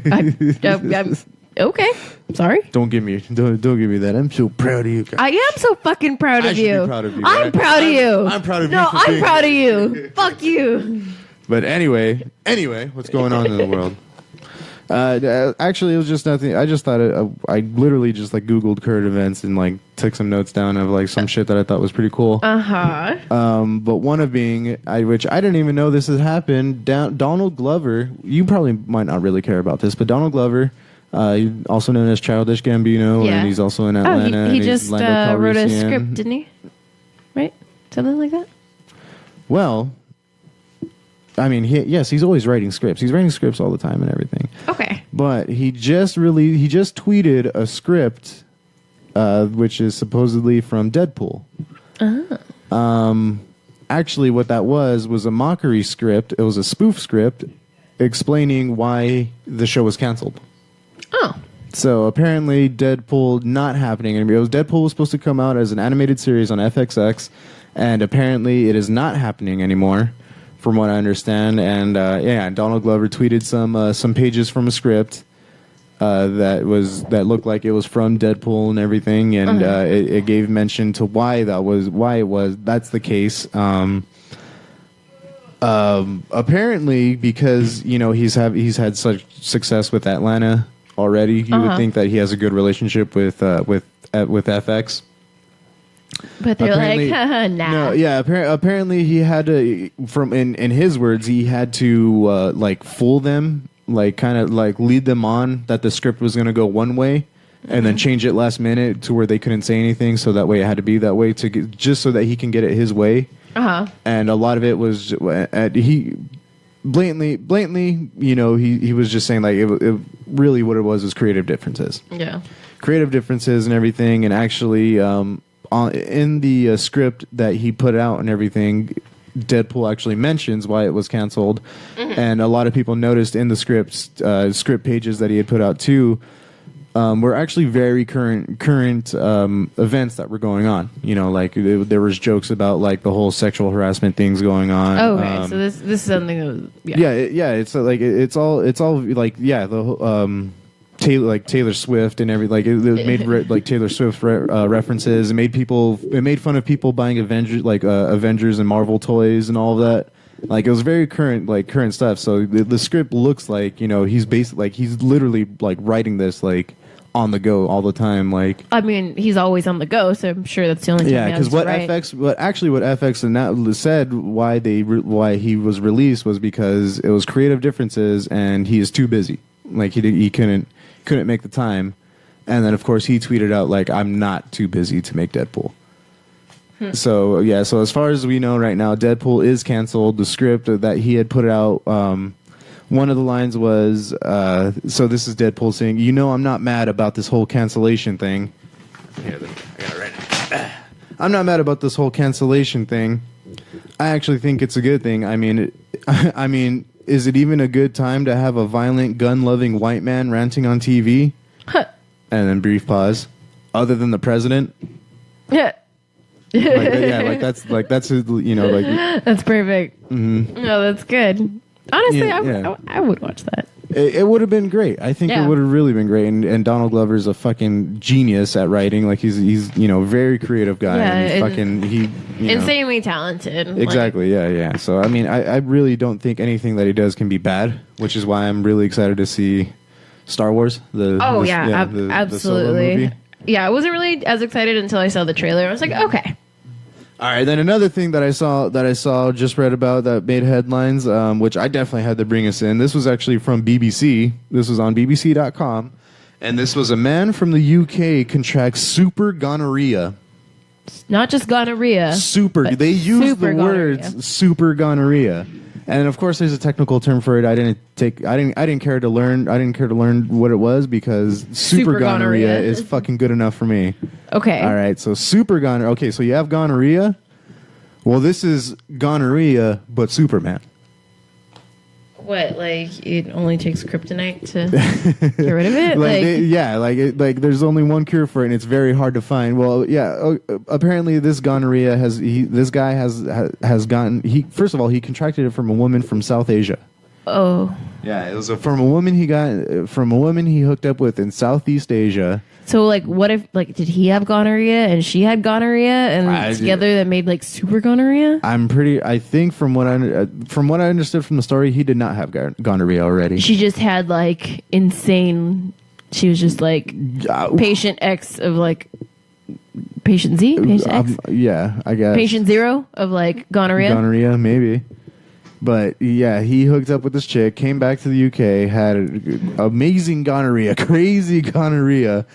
S2: I'm okay. Sorry.
S1: Don't give me that. I'm so proud of you.
S2: I am so fucking proud of
S1: should
S2: you.
S1: be proud of you,
S2: I'm
S1: right?
S2: proud of you.
S1: I'm proud of you.
S2: No,
S1: for
S2: I'm
S1: being-
S2: proud of you. Fuck you.
S1: But anyway, what's going on in the world? Actually, it was just nothing. I just thought I literally just Googled current events and took some notes down of some shit that I thought was pretty cool. But one of being, which I didn't even know this had happened. Donald Glover. You probably might not really care about this, but Donald Glover, also known as Childish Gambino,
S2: Yeah.
S1: and he's also in Atlanta.
S2: He
S1: and he's
S2: just
S1: Lando
S2: wrote a
S1: Calrissian.
S2: script, didn't he? Right? Something like that?
S1: Well, I mean, he's always writing scripts. He's writing scripts all the time and everything.
S2: Okay.
S1: But he just tweeted a script, which is supposedly from Deadpool. Actually, what that was a mockery script. It was a spoof script explaining why the show was canceled.
S2: Oh.
S1: So apparently, Deadpool not happening anymore. Deadpool was supposed to come out as an animated series on FXX, and apparently it is not happening anymore, from what I understand. And Donald Glover tweeted some pages from a script that looked like it was from Deadpool and everything, and it gave mention to why that's the case. Apparently, because he's had such success with Atlanta already, you would think that he has a good relationship with FX.
S2: But they're nah.
S1: No, yeah. Apparently, he had to, in his words, he had to fool them, kind of lead them on that the script was going to go one way, and then change it last minute to where they couldn't say anything. So that way, it had to be that way just so that he can get it his way. And a lot of it was blatantly, he was just saying like it really what it was creative differences.
S2: Yeah.
S1: Creative differences and everything, and actually in the script that he put out and everything, Deadpool actually mentions why it was canceled, and a lot of people noticed in the script pages that he had put out too were actually very current events that were going on. Like there was jokes about like the whole sexual harassment things going on.
S2: Oh, okay. So this is something that was,
S1: it's like it's all like the whole, Taylor Swift and everything. Like it made like Taylor Swift references. It made fun of people buying Avengers and Marvel toys and all of that. Like it was very current stuff. So the script looks like he's literally like writing this like on the go all the time. Like
S2: I mean, he's always on the go, so I'm sure that's the only time.
S1: Yeah, because what FX said why he was released was because it was creative differences and he is too busy. Like he couldn't make the time, and then of course he tweeted out like, I'm not too busy to make Deadpool. So as far as we know right now, Deadpool is canceled. The script that he had put out, one of the lines was so this is Deadpool saying, I'm not mad about this whole cancellation thing. Here, I got it right. I'm not mad about this whole cancellation thing. I actually think it's a good thing. I mean, is it even a good time to have a violent, gun-loving white man ranting on TV? And then brief pause. Other than the president?
S2: Yeah.
S1: That's that's
S2: perfect. Mm-hmm. No, that's good. Honestly, I would watch that.
S1: It would have been great. I think it would have really been great. And Donald Glover's a fucking genius at writing. Like he's very creative guy.
S2: Yeah,
S1: and
S2: insanely talented.
S1: Exactly. Yeah. So I mean, I really don't think anything that he does can be bad, which is why I'm really excited to see Star Wars.
S2: Absolutely.
S1: The Solo movie.
S2: Yeah, I wasn't really as excited until I saw the trailer. I was like, okay.
S1: All right, then another thing that I just read about that made headlines, which I definitely had to bring us in. This was actually from BBC. This was on BBC.com, and this was a man from the UK contracts super gonorrhea.
S2: Not just gonorrhea.
S1: Super. They use the words super gonorrhea, and of course, there's a technical term for it. I didn't care to learn what it was because super gonorrhea is fucking good enough for me.
S2: Okay.
S1: All right. So super gonorrhea. Okay. So you have gonorrhea. Well, this is gonorrhea, but Superman.
S2: What? Like it only takes kryptonite to get rid of it?
S1: There's only one cure for it, and it's very hard to find. Well, yeah. Apparently, this gonorrhea this guy has gotten. First of all, he contracted it from a woman from South Asia.
S2: Oh.
S1: Yeah, it was from a woman he hooked up with in Southeast Asia.
S2: So, like, what if, like, did he have gonorrhea and she had gonorrhea and together that made, like, super gonorrhea?
S1: I think from what I understood from the story, he did not have gonorrhea already.
S2: She just had, like, insane, she was just, like, patient X of, like, patient Z? Patient X?
S1: Yeah, I guess.
S2: Patient zero of, like, gonorrhea?
S1: Gonorrhea, maybe. But yeah, he hooked up with this chick, came back to the UK, had amazing gonorrhea, crazy gonorrhea,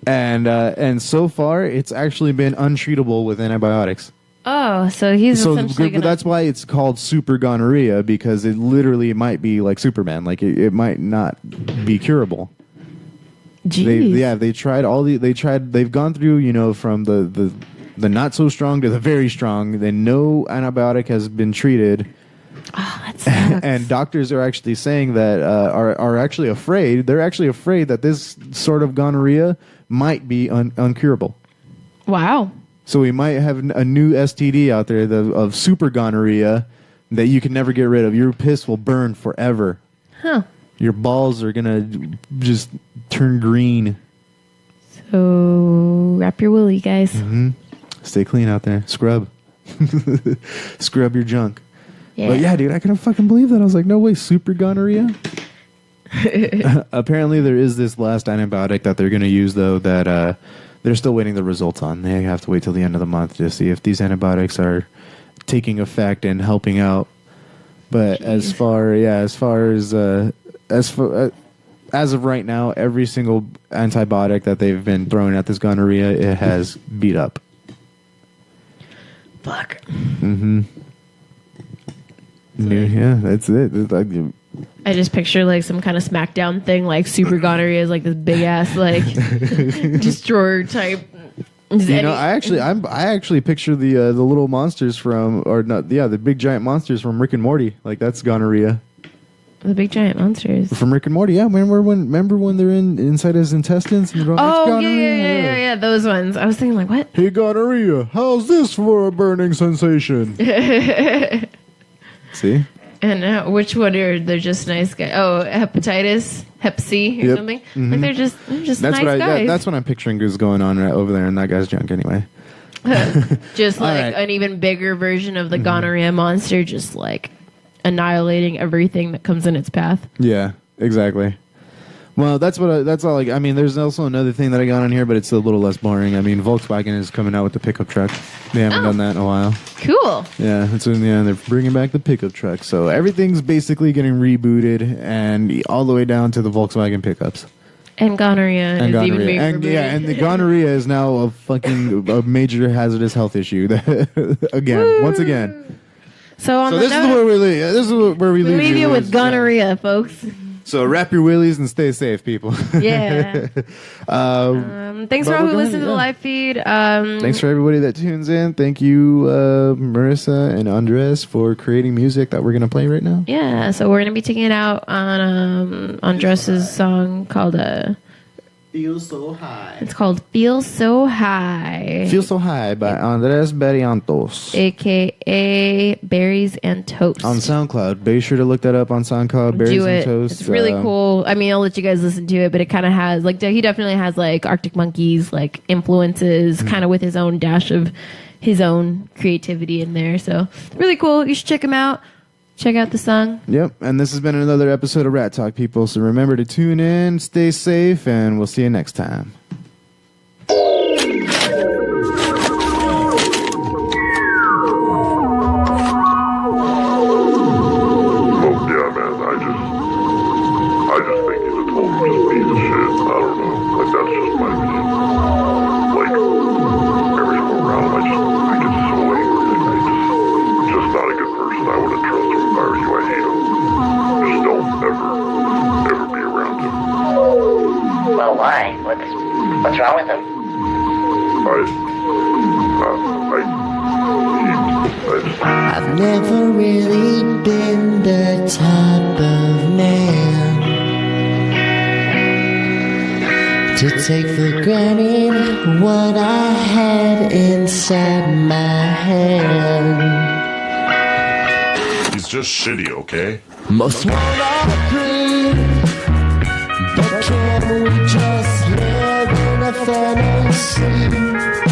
S1: and so far it's actually been untreatable with antibiotics.
S2: Oh, so he's essentially
S1: that's why it's called super gonorrhea, because it literally might be like Superman, like it might not be curable.
S2: Jeez.
S1: They've gone through from the not so strong to the very strong. Then no antibiotic has been treated.
S2: Oh, that sucks.
S1: And doctors are actually saying that are actually afraid. They're actually afraid that this sort of gonorrhea might be uncurable.
S2: Wow.
S1: So we might have a new STD out there of super gonorrhea that you can never get rid of. Your piss will burn forever.
S2: Huh.
S1: Your balls are gonna just turn green.
S2: So wrap your willy, guys.
S1: Mm-hmm. Stay clean out there. Scrub. Scrub your junk.
S2: Yeah.
S1: But yeah, dude, I couldn't fucking believe that. I was like, no way, super gonorrhea? Apparently, there is this last antibiotic that they're going to use, though, that they're still waiting the results on. They have to wait till the end of the month to see if these antibiotics are taking effect and helping out. But as of right now, every single antibiotic that they've been throwing at this gonorrhea, it has beat up.
S2: Fuck.
S1: Mm-hmm. Yeah, that's it. It's like,
S2: I just picture like some kind of SmackDown thing, like super gonorrhea is like this big ass like destroyer type.
S1: I actually picture the little monsters from, or not, the big giant monsters from Rick and Morty. Like that's gonorrhea.
S2: The big giant monsters
S1: From Rick and Morty, yeah. Remember when they're inside his intestines? And they're all,
S2: oh,
S1: "It's gonorrhea."
S2: yeah, those ones. I was thinking like, what?
S1: Hey, gonorrhea, how's this for a burning sensation? See?
S2: And which one are they're just nice guys? Oh, hepatitis, Hep C or something. Like they're just
S1: That's
S2: nice
S1: what
S2: guys.
S1: that's what I'm picturing is going on right over there in that guy's junk anyway.
S2: Just like
S1: right.
S2: an even bigger version of the gonorrhea monster, just like annihilating everything that comes in its path.
S1: Yeah, exactly. Well, that's all. I mean, there's also another thing that I got on here, but it's a little less boring. I mean, Volkswagen is coming out with the pickup truck. They haven't done that in a while.
S2: Cool.
S1: Yeah, they're bringing back the pickup truck. So everything's basically getting rebooted, and all the way down to the Volkswagen pickups.
S2: And gonorrhea is even being removed.
S1: And the gonorrhea is now a major hazardous health issue. Once again.
S2: So
S1: This is where we leave. This is where we leave
S2: you with gonorrhea, folks.
S1: So wrap your willies and stay safe, people.
S2: Yeah. Thanks for all who listen to the live feed.
S1: Thanks for everybody that tunes in. Thank you, Marissa and Andres, for creating music that we're going to play right now.
S2: Yeah, so we're going to be taking it out on Andres's song called
S1: Feel So High.
S2: It's called Feel So High.
S1: Feel So High by Andres Barrientos.
S2: AKA Berries and Toast.
S1: On SoundCloud. Be sure to look that up on SoundCloud. Berries and Toast.
S2: It's really cool. I mean, I'll let you guys listen to it, but it kind of has, like, he definitely has, like, Arctic Monkeys, like, influences, kind of with his own dash of his own creativity in there. So, really cool. You should check him out. Check out the song.
S1: Yep, and this has been another episode of Rat Talk, people. So remember to tune in, stay safe, and we'll see you next time.
S5: I just think he's a total just piece of shit. I don't know. Like, that's just my opinion. Like, every time around, I get so angry. Just not a good person. I wouldn't trust him if I were you. I hate him. Just don't ever be around him.
S6: Well, why? What's wrong with him?
S7: I've never really been the type of man to take for granted what I had inside my head.
S5: He's just shitty, okay?
S7: Most won't agree, but can we just live in a fantasy?